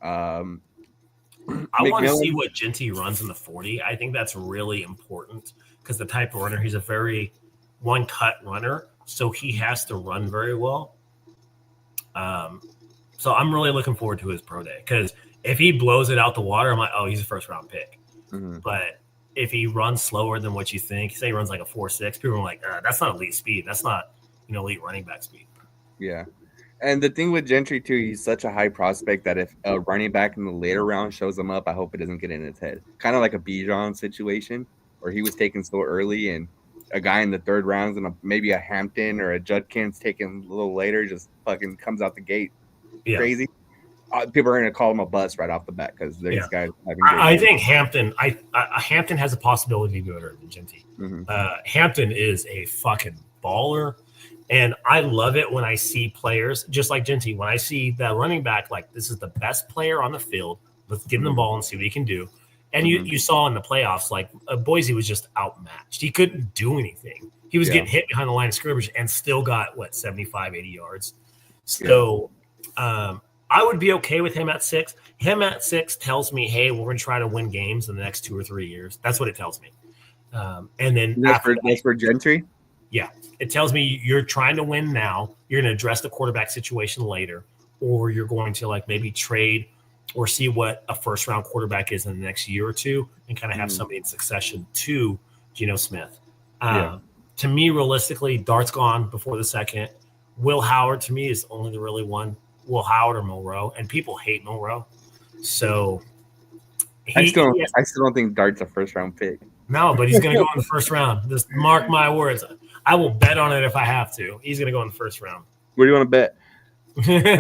I want to see what Gentry runs in the 40. I think that's really important because the type of runner, he's a very one-cut runner, so he has to run very well. So I'm really looking forward to his pro day because if he blows it out the water, I'm like, oh, he's a first-round pick. Mm-hmm. But if he runs slower than what you think, say he runs like a 4.6, people are like, that's not elite speed. That's not elite running back speed. Yeah. And the thing with Gentry, too, he's such a high prospect that if a running back in the later round shows him up, I hope it doesn't get in his head. Kind of like a Bijan situation where he was taken so early and a guy in the 3rd rounds and maybe a Hampton or a Judkins taken a little later just fucking comes out the gate crazy. People are going to call him a bust right off the bat because these guys. I think Hampton. Hampton has a possibility to be better than Gentry. Mm-hmm. Hampton is a fucking baller, and I love it when I see players just like Gentry. When I see that running back, like this is the best player on the field. Let's give him the ball and see what he can do. And you saw in the playoffs, like Boise was just outmatched. He couldn't do anything. He was getting hit behind the line of scrimmage and still got 75, 80 yards. So. I would be okay with him at 6. Him at 6 tells me, hey, we're going to try to win games in the next 2 or 3 years. That's what it tells me. And then that's for Gentry? Yeah. It tells me you're trying to win now. You're going to address the quarterback situation later, or you're going to like maybe trade or see what a first-round quarterback is in the next year or two and kind of have somebody in succession to Geno Smith. To me, realistically, Dart's gone before the 2nd. Will Howard, to me, is only the really one. Will Howard or Milroe, and people hate Milroe. So I still don't think Dart's a 1st-round pick. No, but he's going to go in the 1st round. Just mark my words. I will bet on it if I have to. He's going to go in the 1st round. Where do you want to bet?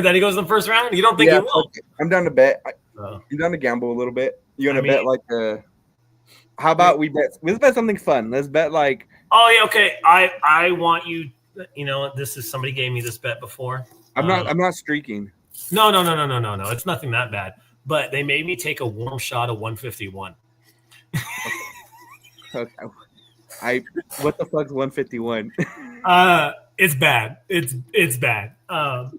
That he goes in the 1st round? You don't think he will? I'm down to bet. I'm down to gamble a little bit. You want to bet like how about we bet? Let's bet something fun. Let's bet like. Oh yeah, okay. I want you. This is somebody gave me this bet before. I'm not streaking. No. It's nothing that bad. But they made me take a warm shot of 151. What the fuck's 151? It's bad. It's bad. A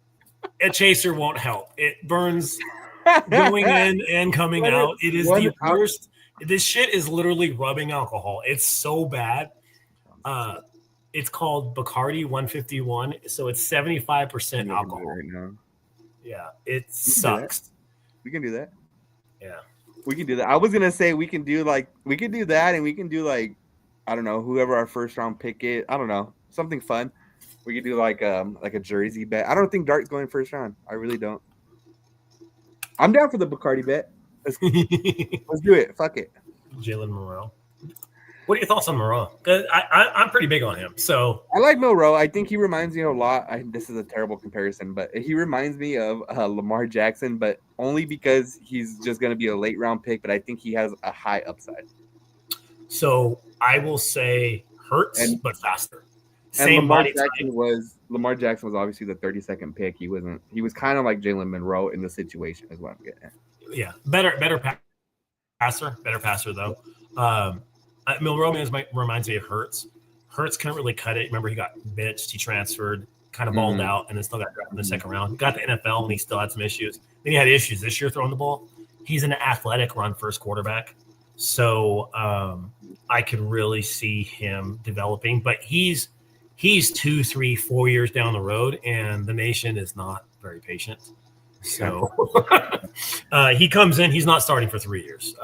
chaser won't help. It burns going in and coming out. It is the worst. This shit is literally rubbing alcohol. It's so bad. It's called Bacardi 151, so it's 75% alcohol. Right now. Yeah, it sucks. We can do that. Yeah, we can do that. I was gonna say we can do that, and we can do like I don't know whoever our 1st-round pick is. I don't know, something fun. We could do like a jersey bet. I don't think Dart's going 1st round. I really don't. I'm down for the Bacardi bet. Let's do it. Fuck it. Jalen Milroe. What are your thoughts on Milroe? Because I'm pretty big on him. So I like Milroe. I think he reminds me a lot. This is a terrible comparison, but he reminds me of Lamar Jackson, but only because he's just going to be a late round pick. But I think he has a high upside. So I will say Hurts, but faster. Same body type. Lamar Jackson was obviously the 32nd pick. He was kind of like Jalen Milroe in the situation, is what I'm getting at. Yeah, better passer though. Milroe reminds me of Hurts. Hurts couldn't really cut it. Remember, he got benched. He transferred, kind of balled out, and then still got drafted in the 2nd round. Got to NFL, and he still had some issues. Then he had issues this year throwing the ball. He's an athletic run-first quarterback. So I could really see him developing. But he's he's 2, 3, 4 years down the road, and the nation is not very patient. So he comes in, he's not starting for 3 years.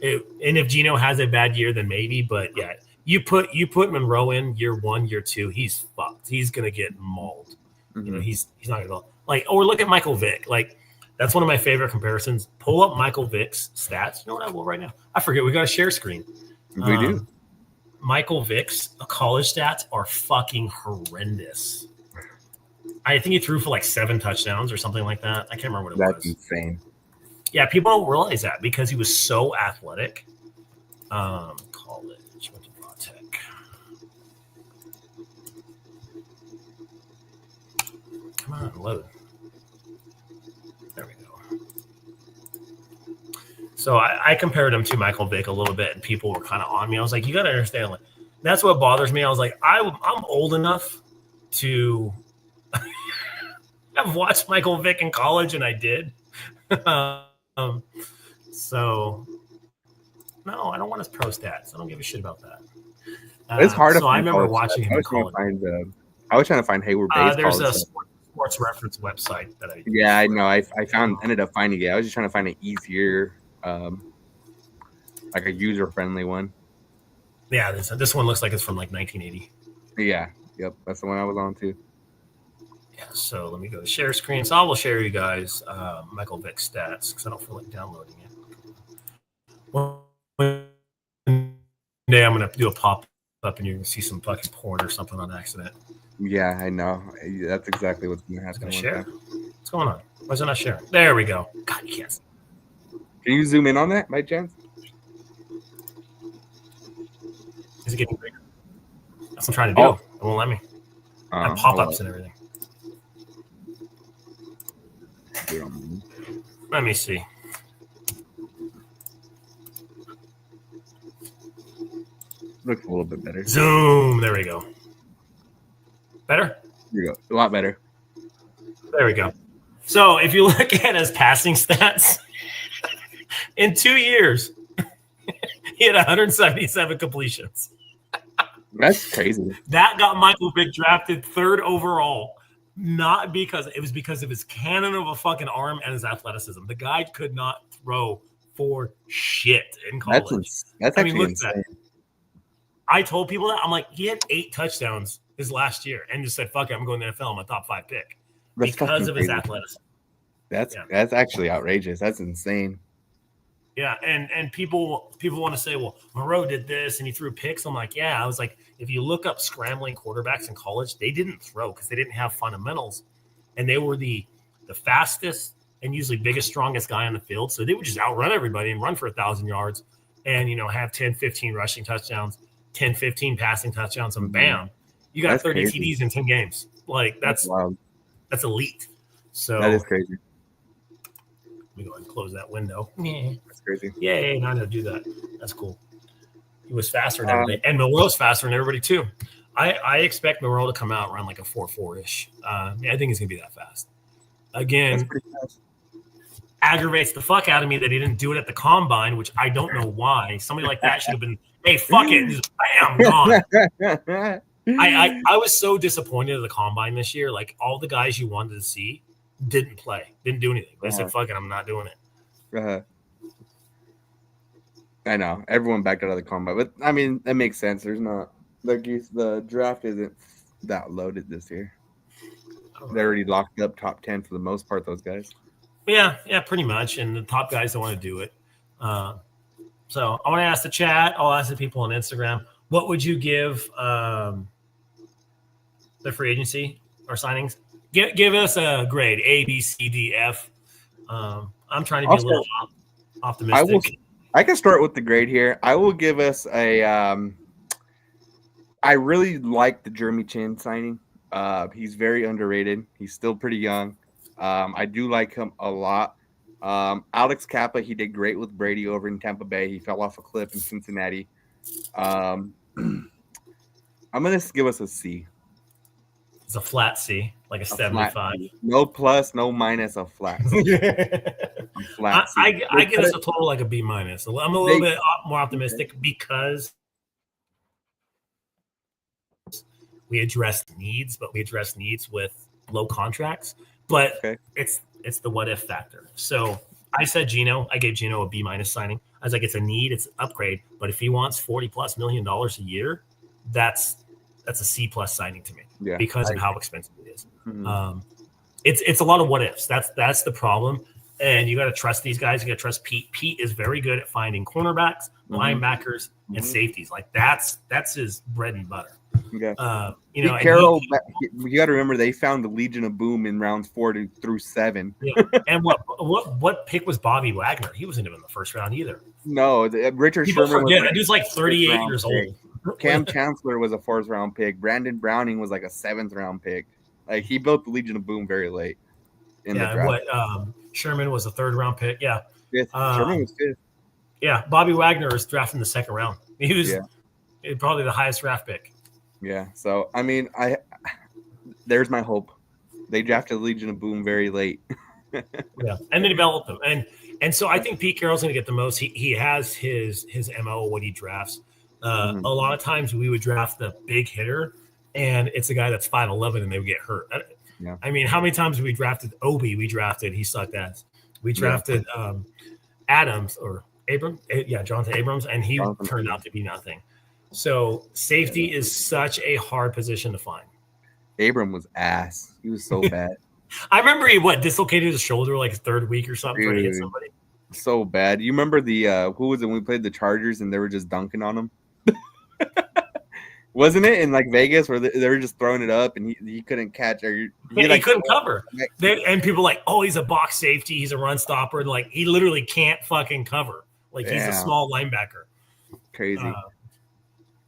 And if Geno has a bad year, then maybe. But yeah, you put Monroe in year 1, year 2, he's fucked. He's gonna get mauled. Mm-hmm. You know, he's not gonna go like. Or look at Michael Vick. Like that's one of my favorite comparisons. Pull up Michael Vick's stats. You know what I will right now? I forget. We got a share screen. We do. Michael Vick's college stats are fucking horrendous. I think he threw for like 7 touchdowns or something like that. I can't remember what it was. That's insane. Yeah, people don't realize that because he was so athletic. College, went to Raw Tech. Come on, load. There we go. So I compared him to Michael Vick a little bit, and people were kind of on me. I was like, you got to understand, like, that's what bothers me. I was like, I'm old enough to I've watched Michael Vick in college, and I did. So no, I don't want his pro stats. I don't give a shit about that. It's hard. So I remember watching him in college. I was trying to find Hayward Bay's there's a sports reference website that I. Yeah, I know. I ended up finding it. I was just trying to find an easier, like a user friendly one. Yeah, this one looks like it's from like 1980. Yeah. Yep. That's the one I was on too. Yeah, so let me go to share screen. So I will share you guys Michael Vick stats because I don't feel like downloading it. One day I'm going to do a pop up and you're going to see some fucking porn or something on accident. Yeah, I know. That's exactly what's going to happen. Share? What's going on? Why is it not sharing? There we go. God, you can't. Can you zoom in on that by chance? Is it getting bigger? That's what I'm trying to do. It won't let me. And pop-ups and everything. Let me see. Looks a little bit better. Zoom. There we go. Better? There you go. A lot better. There we go. So if you look at his passing stats, in 2 years, he had 177 completions. That's crazy. That got Michael Vick drafted 3rd overall. Not because it was because of his cannon of a fucking arm and his athleticism. The guy could not throw for shit in college. That's actually insane. I told people that. I'm like, he had 8 touchdowns his last year and just said, fuck it, I'm going to the NFL. I'm a top 5 pick because of his athleticism. That's actually outrageous. That's insane. Yeah, and people want to say, well, Moreau did this and he threw picks. I'm like, yeah. I was like, if you look up scrambling quarterbacks in college, they didn't throw because they didn't have fundamentals, and they were the fastest and usually biggest, strongest guy on the field. So they would just outrun everybody and run for 1,000 yards, and have 10, 15 rushing touchdowns, 10, 15 passing touchdowns, and bam, you got 30 TDs in 10 games. Like that's wild. That's elite. So that is crazy. Let me go ahead and close that window. That's crazy. Yay, not to do that. That's cool. He was faster than everybody. And Milroe's faster than everybody, too. I expect Milroe to come out around like a 4.4-ish. I think he's going to be that fast. Again, aggravates the fuck out of me that he didn't do it at the combine, which I don't know why. Somebody like that should have been, hey, fuck it. He's bam, gone. I was so disappointed at the combine this year. Like, all the guys you wanted to see didn't play, didn't do anything. They said, fuck it, I'm not doing it. I know. Everyone backed out of the combine. But, I mean, that makes sense. There's not – the draft isn't that loaded this year. They're already locked up top 10 for the most part, those guys. Yeah, pretty much. And the top guys don't want to do it. So I want to ask the chat. I'll ask the people on Instagram. What would you give the free agency or signings? Give us a grade, A, B, C, D, F. I'm trying to be a little optimistic. I can start with the grade here. I will give us a I really like the Jeremy Chin signing. He's very underrated. He's still pretty young. I do like him a lot. Alex Kappa, he did great with Brady over in Tampa Bay. He fell off a cliff in Cincinnati. I'm going to give us a C. It's a flat C, like a 75. No plus, no minus, a flat C. Flat C. I give us a total like a B minus. I'm a little bit more optimistic because we address needs, but we address needs with low contracts. But it's the what if factor. So I said Geno. I gave Geno a B- signing. I was like, it's a need, it's an upgrade. But if he wants $40+ million a year, that's a C+ signing to me because of how expensive it is. Mm-hmm. It's a lot of what ifs. That's the problem. And you got to trust these guys. You got to trust Pete. Pete is very good at finding cornerbacks, linebackers, and safeties. Like that's his bread and butter. Yeah. Carroll, you got to remember they found the Legion of Boom in rounds 4 through 7. Yeah. And what pick was Bobby Wagner? He wasn't even in the first round either. No, Richard Sherman. That dude's like 38 years old. Cam Chancellor was a 4th round pick. Brandon Browning was like a 7th round pick. Like he built the Legion of Boom very late in the draft. Sherman was a 3rd round pick. Yeah. 5th. Sherman was 5th. Yeah. Bobby Wagner was drafted in the 2nd round. He was probably the highest draft pick. Yeah. So, I mean, there's my hope. They drafted the Legion of Boom very late. Yeah. And they developed them. And so I think Pete Carroll's going to get the most. He has his MO, what he drafts. A lot of times we would draft the big hitter, and it's a guy that's 5'11", and they would get hurt. Yeah. I mean, how many times we drafted Obi? He sucked ass. We drafted Adams or Abrams. Jonathan Abrams, and he turned out to be nothing. So safety is such a hard position to find. Abram was ass. He was so bad. I remember he dislocated his shoulder like his 3rd week or something trying to hit somebody. So bad. You remember who was it when we played the Chargers and they were just dunking on him? Wasn't it in like Vegas where they were just throwing it up and he couldn't catch or he couldn't cover. And people like, oh, he's a box safety, he's a run stopper, and like he literally can't fucking cover. Like he's a small linebacker. Crazy.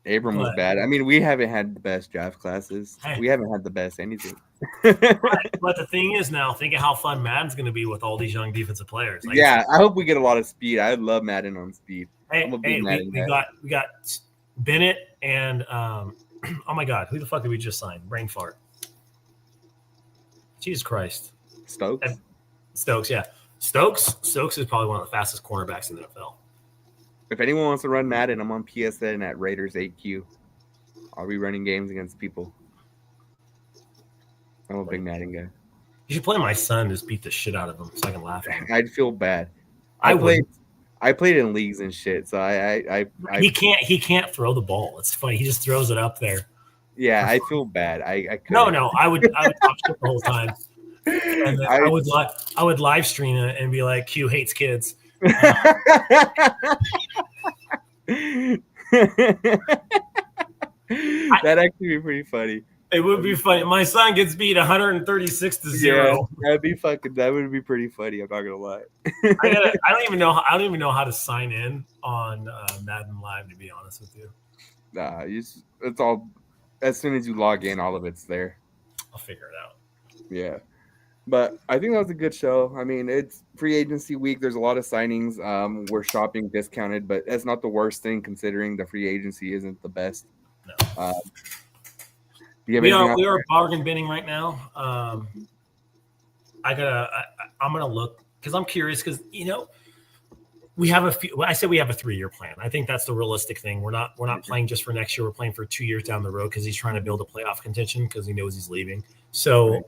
Abram was bad. I mean, we haven't had the best draft classes. We haven't had the best anything. But the thing is now, think of how fun Madden's going to be with all these young defensive players. Like, I hope we get a lot of speed. I love Madden on speed. We got Bennett and oh my God, who the fuck did we just sign? Brain fart. Jesus Christ. Stokes, yeah. Stokes is probably one of the fastest cornerbacks in the NFL. If anyone wants to run Madden, I'm on PSN at Raiders 8Q. I'll be running games against people. I'm a big Madden guy. You should play my son, just beat the shit out of him so I can laugh at him. I'd feel bad. I played in leagues and shit, so he can't throw the ball. It's funny. He just throws it up there. Yeah, I feel bad. I No, I would top shit the whole time. And then I would live stream it and be like, Q hates kids. That'd actually be pretty funny. It would be funny. My son gets beat 136-0. Yeah, that would be pretty funny. I'm not gonna lie. I don't even know how to sign in on Madden Live, to be honest with you. Nah, it's all as soon as you log in, all of it's there. I'll figure it out. Yeah. But I think that was a good show. I mean, it's free agency week. There's a lot of signings. We're shopping discounted, but that's not the worst thing considering the free agency isn't the best. No. We are bargain binning right now. I'm gonna look because I'm curious because we have a few. I said we have a 3-year plan. I think that's the realistic thing. We're not playing just for next year. We're playing for 2 years down the road because he's trying to build a playoff contention because he knows he's leaving. So.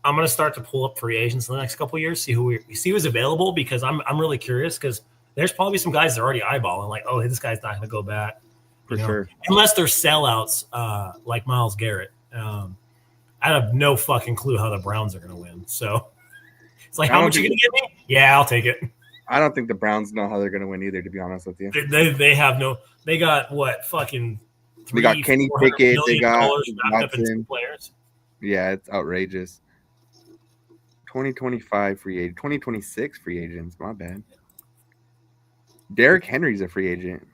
I'm going to start to pull up free agents in the next couple of years, see who's available because I'm really curious because there's probably some guys that are already eyeballing like, oh, this guy's not going to go back. For sure. Unless they're sellouts like Myles Garrett. I have no fucking clue how the Browns are going to win. So it's like, how much are you going to give me? Yeah, I'll take it. I don't think the Browns know how they're going to win either, to be honest with you. They have no – they got what fucking – They got Kenny Pickett. They got Watson. Players. Yeah, it's outrageous. 2025 free agent, 2026 free agents. My bad. Derrick Henry's a free agent.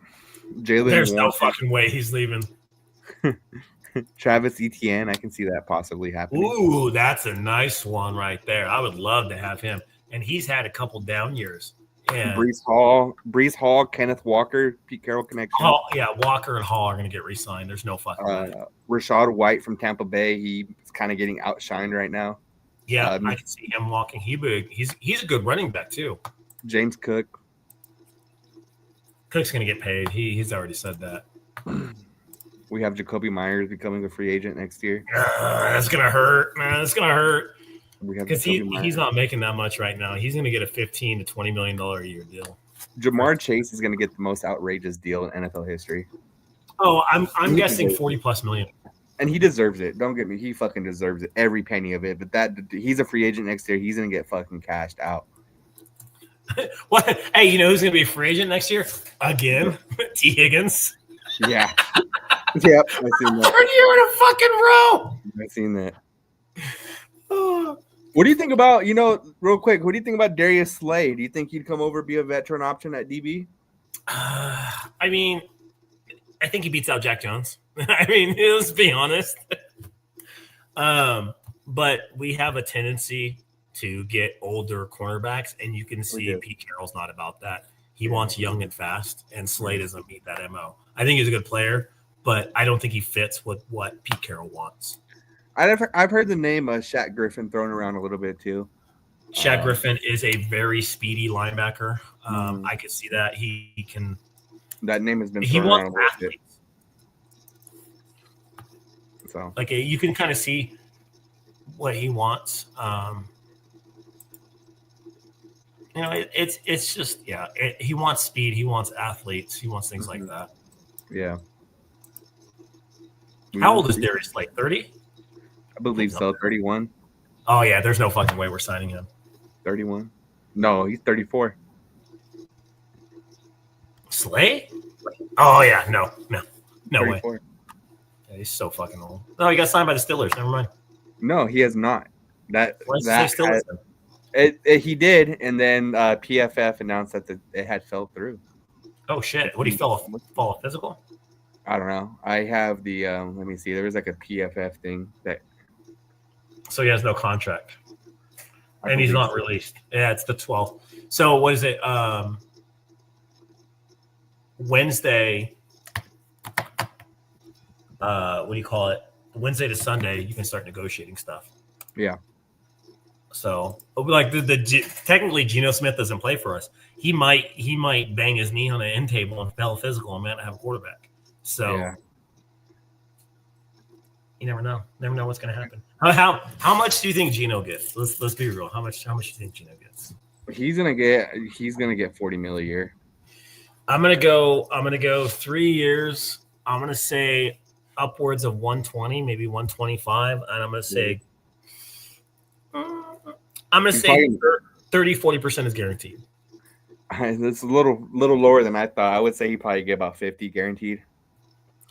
There's no fucking way he's leaving. Travis Etienne, I can see that possibly happening. Ooh, that's a nice one right there. I would love to have him. And he's had a couple down years. And Breece Hall, Kenneth Walker, Pete Carroll connection. Walker and Hall are going to get re-signed. There's no fucking way. Rachaad White from Tampa Bay. He's kind of getting outshined right now. Yeah, I can see him walking. He's a good running back too. James Cook. Cook's going to get paid. He's already said that. We have Jacoby Myers becoming a free agent next year. That's gonna hurt, man. It's gonna hurt because Myers. He's not making that much right now. He's gonna get a $15 to $20 million a year deal. Jamar Chase is gonna get the most outrageous deal in NFL history. Oh, I'm guessing 40+ million. And he deserves it. Don't get me. He fucking deserves it. Every penny of it. But he's a free agent next year. He's gonna get fucking cashed out. What? Hey, you know who's gonna be a free agent next year? Again, T. Higgins. Yeah. Yep. I've seen that. 3rd year in a fucking row. I've seen that. What do you think about, real quick, what do you think about Darius Slay? Do you think he'd come over, be a veteran option at DB? I mean, I think he beats out Jack Jones. I mean, let's be honest. But we have a tendency to get older cornerbacks, and you can see Pete Carroll's not about that. He wants young and fast, and Slay doesn't meet that MO. I think he's a good player, but I don't think he fits with what Pete Carroll wants. I've heard the name Shaq Griffin thrown around a little bit too. Shaq Griffin is a very speedy linebacker. I could see that. He can. That name has been thrown around a little bit. So, like, you can kind of see what he wants. It's just he wants speed. He wants athletes. He wants things like that. Yeah. How old is Darius Slay? 30? I believe so. 31. Oh yeah, there's no fucking way we're signing him. 31. No, he's 34. Slay? Oh yeah, no way. Yeah, he's so fucking old. No, he got signed by the Steelers. Never mind. No, he has not. He did, and then PFF announced that it had fell through. Oh shit! What, he fall a physical? I don't know. I have the let me see. There was like a PFF thing that. So he has no contract, and he's not released. Yeah, it's the 12th. So what is it? Wednesday. What do you call it? Wednesday to Sunday, you can start negotiating stuff. Yeah. So, like technically, Geno Smith doesn't play for us. He might bang his knee on an end table and fail a physical and might have a quarterback. So, you never know. Never know what's going to happen. How much do you think Geno gets? Let's be real. How much do you think Geno gets? He's gonna get $40 million a year. I'm gonna go 3 years. I'm gonna say upwards of 120, maybe 125, and I'm gonna say 30-40% is guaranteed. That's a little lower than I thought. I would say he probably get about 50 guaranteed.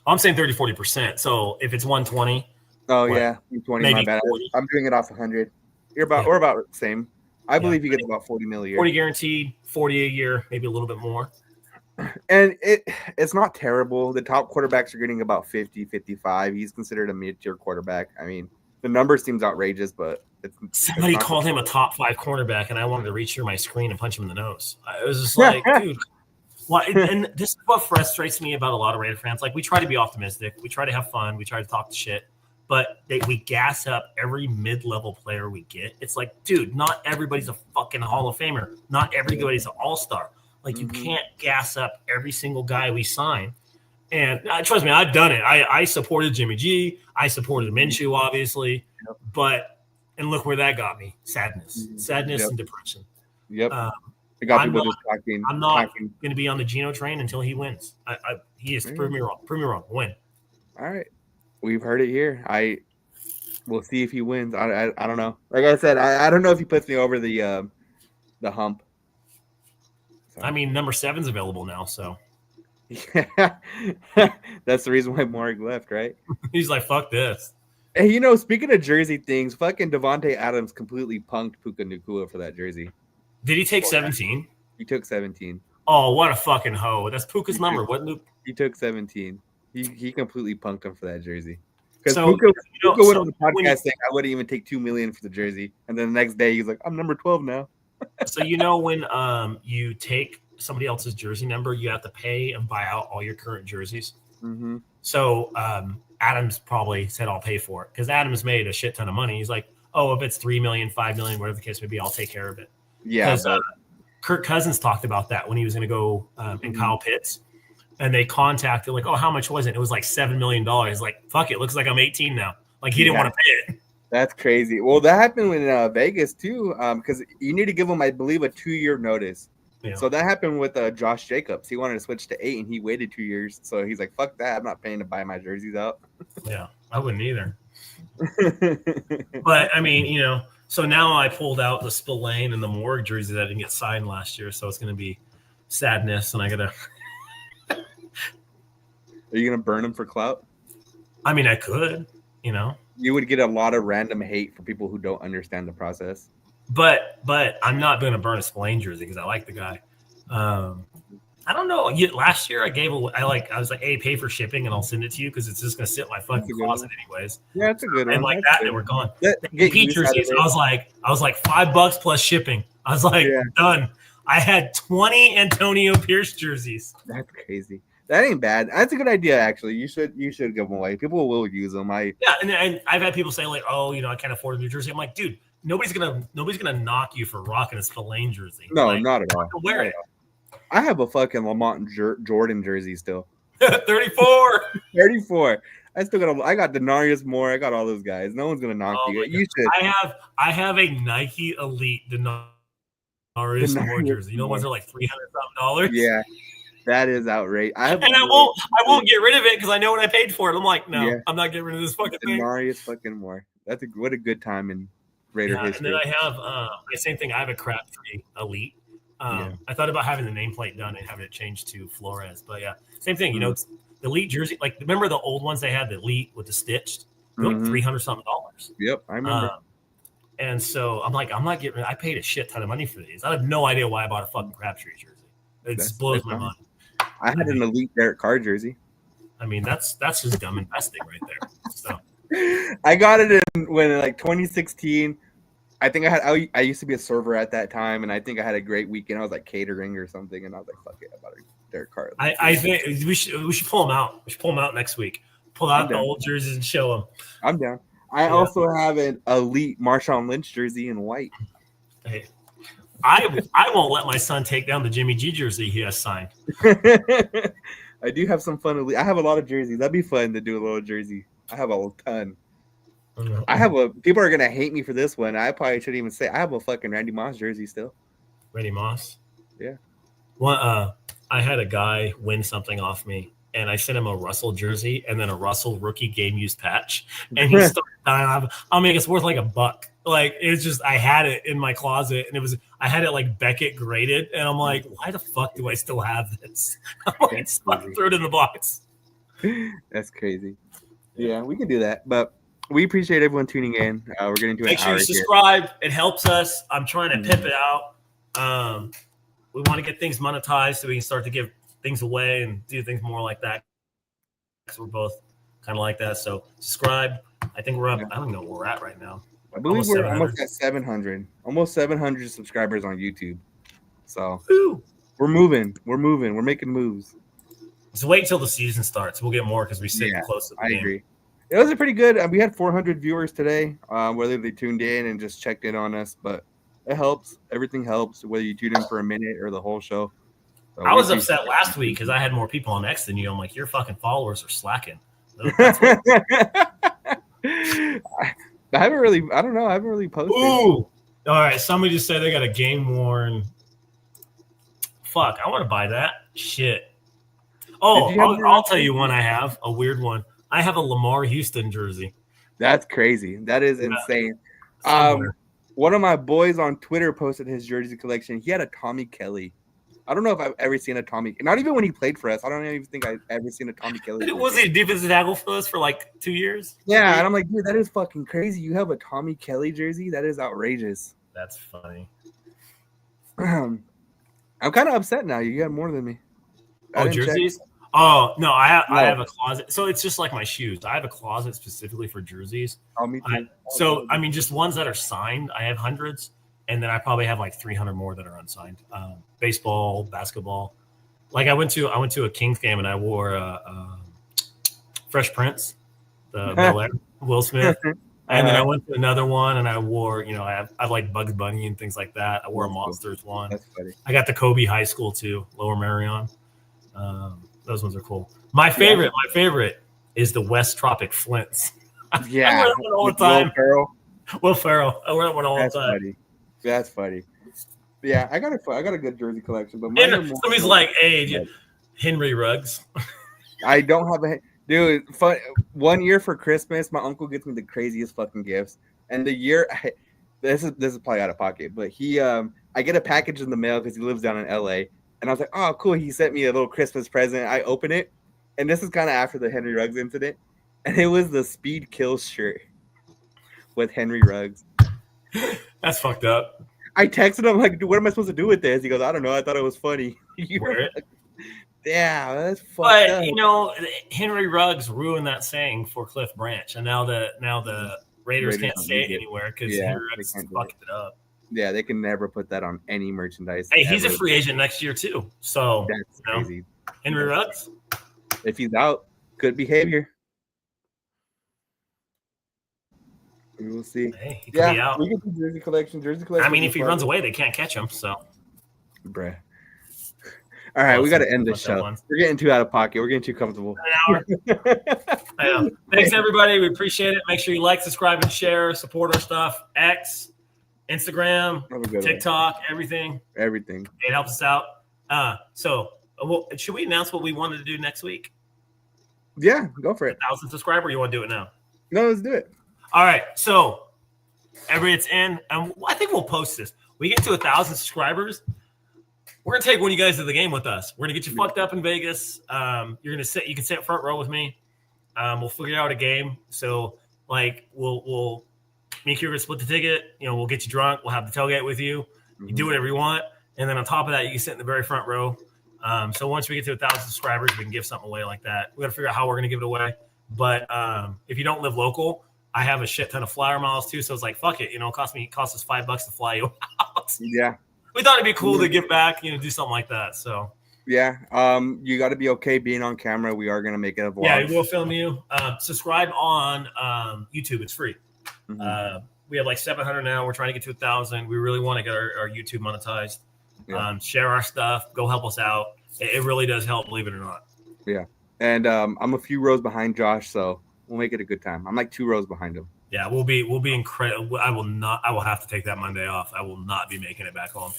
I'm saying 30-40%. So if it's 120, yeah, 120. My bad. 40. I'm doing it off 100. We're about the same. I believe he gets about $40 million a year. 40 guaranteed, 40 a year, maybe a little bit more. And it's not terrible. The top quarterbacks are getting about 50, 55. He's considered a mid-tier quarterback. I mean, the number seems outrageous, but somebody called him a top 5 cornerback, and I wanted to reach through my screen and punch him in the nose. I was just like, dude. Well, and this is what frustrates me about a lot of Raider fans. Like, we try to be optimistic, we try to have fun, we try to talk shit, but we gas up every mid-level player we get. It's like, dude, not everybody's a fucking Hall of Famer. Not everybody's an all-star. Like, you can't gas up every single guy we sign. And trust me, I've done it. I supported Jimmy G. I supported Minshew, obviously. And look where that got me. Sadness and depression. Yep. I'm not going to be on the Geno train until he wins. He has to prove me wrong. Prove me wrong. Win. All right. We've heard it here. We'll see if he wins. I don't know. Like I said, I don't know if he puts me over the hump. So. I mean, number 7's available now, so. Yeah. That's the reason why Mark left, right? He's like, fuck this. Hey, speaking of jersey things, fucking Devontae Adams completely punked Puka Nacua for that jersey. Did he take 17? He took 17. Oh, what a fucking hoe. That's Puka's number. What? He took 17. He completely punked him for that jersey. Because so, Puka went on the podcast saying, I wouldn't even take $2 million for the jersey. And then the next day, he's like, I'm number 12 now. So, when you take somebody else's jersey number, you have to pay and buy out all your current jerseys. Mm-hmm. So, Adams probably said, I'll pay for it. Because Adams made a shit ton of money. He's like, oh, if it's $3 million, $5 million, whatever the case may be, I'll take care of it. Yeah. Kirk Cousins talked about that when he was going to go in Kyle Pitts. and they contacted like, oh, how much was it? It was like $7 million. Like, fuck it, looks like I'm 18 now. Like he didn't want to pay it. That's crazy. Well, that happened in Vegas too, because you need to give them, I believe, a 2-year notice. Yeah. So that happened with Josh Jacobs. He wanted to switch to 8, and he waited 2 years. So he's like, "Fuck that! I'm not paying to buy my jerseys out." Yeah, I wouldn't either. But I mean, you know, so now I pulled out the Spillane and the Morgue jersey that didn't get signed last year, so it's going to be sadness, and I gotta. Are you gonna burn them for clout? I mean, I could. You know, you would get a lot of random hate for people who don't understand the process. But I'm not going to burn a Spillane jersey because I like the guy. I don't know. Last year I was like, hey, pay for shipping and I'll send it to you because it's just going to sit in my fucking closet anyways. Yeah, it's a good one. And like that, they were gone. Pete jerseys. I was like $5 plus shipping. I was like, done. I had 20 Antonio Pierce jerseys. That's crazy. That ain't bad. That's a good idea, actually. You should give them away. People will use them. And I've had people say like, oh, you know, I can't afford a new jersey. I'm like, dude, nobody's gonna knock you for rocking a Spillane jersey. No, like, not at all. Wear it. I have a fucking Lamont Jordan jersey still. 34. 34. I got Denarius Moore. I got all those guys. No one's gonna knock you. You should. I have a Nike Elite Denarius Moore jersey. You know, ones are like $300 something. Yeah. That is outrageous. I won't get rid of it because I know what I paid for it. I'm like, no, I'm not getting rid of this fucking thing. Denarius fucking Moore. What a good time in Raider history. And then I have the same thing. I have a Crabtree Elite. I thought about having the nameplate done and having it changed to Flores, but yeah, same thing. You know, it's the Elite jersey. Like, remember the old ones they had, the Elite with the stitched? They're like $300 something. Yep, I remember. And so I'm like, I'm not getting. I paid a shit ton of money for these. I have no idea why I bought a fucking Crabtree jersey. It just blows my mind. I had an Elite Derek Carr jersey. I mean, that's just dumb investing right there. So I got it in like 2016. I think I used to be a server at that time, and I think I had a great weekend. I was like catering or something, and I was like, fuck it, I bought a Derek Carr. I think we should pull them out. We should pull them out next week. Pull out the old jerseys and show them. I'm down. I also have an Elite Marshawn Lynch jersey in white. Hey. I won't let my son take down the Jimmy G jersey he has signed. I do have some fun. I have a lot of jerseys. That'd be fun to do a little jersey. I have a ton. People are gonna hate me for this one. I probably shouldn't even say I have a fucking Randy Moss jersey still. Randy Moss? Yeah. Well, I had a guy win something off me, and I sent him a Russell jersey and then a Russell rookie game used patch, and he started dying. I mean, it's worth like $1. Like, it's just, I had it in my closet, and I had it like Beckett graded, and I'm like, why the fuck do I still have this? I'm like, throw it in the box. That's crazy. Yeah, we can do that, but we appreciate everyone tuning in. We're getting to make sure you subscribe. Here. It helps us. I'm trying to pimp it out. We want to get things monetized so we can start to give things away and do things more like that. Because we're both kind of like that. So subscribe. I think we're up. I don't know where we're at right now. I believe we're almost at 700. Almost 700 subscribers on YouTube. So we're moving. We're making moves. Just wait till the season starts. We'll get more because we sit close to the game. Agree. It was a pretty good. We had 400 viewers today, whether they tuned in and just checked in on us, but it helps. Everything helps, whether you tune in for a minute or the whole show. So I was upset last week because I had more people on X than you. I'm like, your fucking followers are slacking. I haven't really posted. Ooh. All right. Somebody just said they got a game worn. Fuck. I want to buy that. Shit. Oh, I'll tell you one I have. A weird one. I have a Lamar Houston jersey. That's crazy. That is insane. One of my boys on Twitter posted his jersey collection. He had a Tommy Kelly. I don't know if I've ever seen a Tommy. Not even when he played for us. I don't even think I've ever seen a Tommy Kelly. Was he a defensive tackle for us for like 2 years? Yeah, and I'm like, dude, that is fucking crazy. You have a Tommy Kelly jersey? That is outrageous. That's funny. I'm kind of upset now. You got more than me. Oh, jerseys? Oh, no, I have a closet. So it's just like my shoes. I have a closet specifically for jerseys. Oh, me too. I mean, just ones that are signed. I have hundreds. And then I probably have like 300 more that are unsigned. Baseball, basketball. Like I went to a Kings game and I wore Fresh Prince, the Will Smith. And then I went to another one and I wore, I have like Bugs Bunny and things like that. I wore a Monsters one. That's funny. I got the Kobe High School too, Lower Marion. Those ones are cool. My favorite is the West Tropic Flints. Yeah, I wear that one all the time. Will Ferrell. I wear that one all That's the time. Funny. That's funny. Yeah, I got a good jersey collection, but somebody's like, "Hey, Henry Ruggs." I don't have a dude. Fun. One year for Christmas, my uncle gets me the craziest fucking gifts, and the year this is probably out of pocket, but I get a package in the mail because he lives down in LA, and I was like, "Oh, cool!" He sent me a little Christmas present. I open it, and this is kind of after the Henry Ruggs incident, and it was the Speed Kills shirt with Henry Ruggs. That's fucked up. I texted him like, "Dude, what am I supposed to do with this?" He goes, "I don't know. I thought it was funny." Yeah, that's fucked up. But Henry Ruggs ruined that saying for Cliff Branch, and now the Raiders can't say it anywhere because Henry Ruggs fucked it up. Yeah, they can never put that on any merchandise. Hey, he's a free agent next year too. So that's crazy. Henry Ruggs, if he's out, good behavior. We will see. Hey, he could be out. We get the jersey collection. I mean, if he runs away, they can't catch him. So, bruh. All right, we got to end this show. We're getting too out of pocket. We're getting too comfortable. An hour. Thanks, everybody. We appreciate it. Make sure you like, subscribe, and share. Support our stuff. X, Instagram, TikTok, everything. Everything. It helps us out. So, should we announce what we wanted to do next week? Yeah, go for it. 1,000 subscriber. Or you want to do it now? No, let's do it. All right. So, it's in, and I think we'll post this. We get to 1,000 subscribers. We're gonna take one of you guys to the game with us. We're gonna get you fucked up in Vegas. You're gonna sit. You can sit front row with me. We'll figure out a game. So, like, we'll me and you are gonna split the ticket. We'll get you drunk. We'll have the tailgate with you. You do whatever you want, and then on top of that, you can sit in the very front row. So once we get to 1,000 subscribers, we can give something away like that. We got to figure out how we're gonna give it away. But if you don't live local, I have a shit ton of flyer miles too. So it's like, fuck it. It cost us $5 to fly you out. Yeah. We thought it'd be cool to give back, do something like that. So yeah, you got to be okay being on camera. We are gonna make it a vlog. Yeah, we'll film you. Subscribe on YouTube; it's free. Mm-hmm. We have like 700 now. We're trying to get to 1,000. We really want to get our YouTube monetized. Yeah. Share our stuff. Go help us out. It really does help, believe it or not. Yeah, and I'm a few rows behind Josh, so we'll make it a good time. I'm like 2 rows behind him. Yeah, we'll be incredible. I will have to take that Monday off. I will not be making it back home.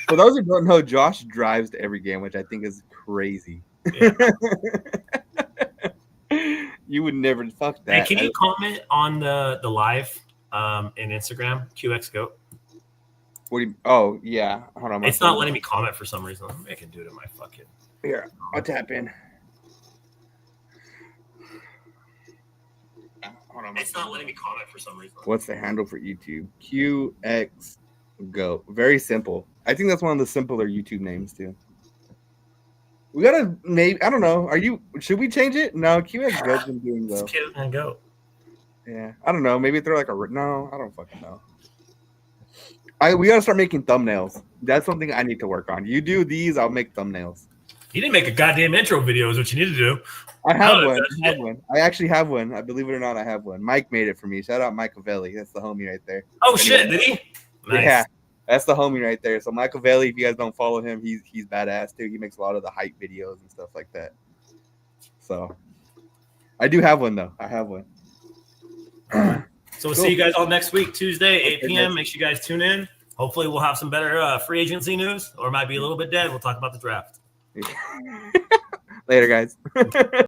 For those who don't know, Josh drives to every game, which I think is crazy. Yeah. You would never fuck that. Hey, can you comment on the live in Instagram, QXGoat? What do you? Oh yeah, hold on. It's not letting me comment for some reason. I can do it in my fucking. Here, I'll tap in. It's not letting me comment for some reason. What's the handle for YouTube? QXGoat. Very simple. I think that's one of the simpler YouTube names too. We gotta maybe I don't know. Should we change it? No, QXGoat's been doing well. QXGoat. Yeah, I don't know. Maybe they're like no. I don't fucking know. We gotta start making thumbnails. That's something I need to work on. You do these, I'll make thumbnails. You didn't make a goddamn intro video is what you need to do. I have one. I actually have one. I believe it or not, I have one. Mike made it for me. Shout out Mike Avelli. That's the homie right there. Oh shit, did he? Nice. Yeah, that's the homie right there. So Mike Avelli, if you guys don't follow him, he's badass too. He makes a lot of the hype videos and stuff like that. So I do have one though. I have one. So we'll see you guys all next week, Tuesday, 8 p.m. Make sure you guys tune in. Hopefully we'll have some better free agency news, or it might be a little bit dead. We'll talk about the draft. Later, guys.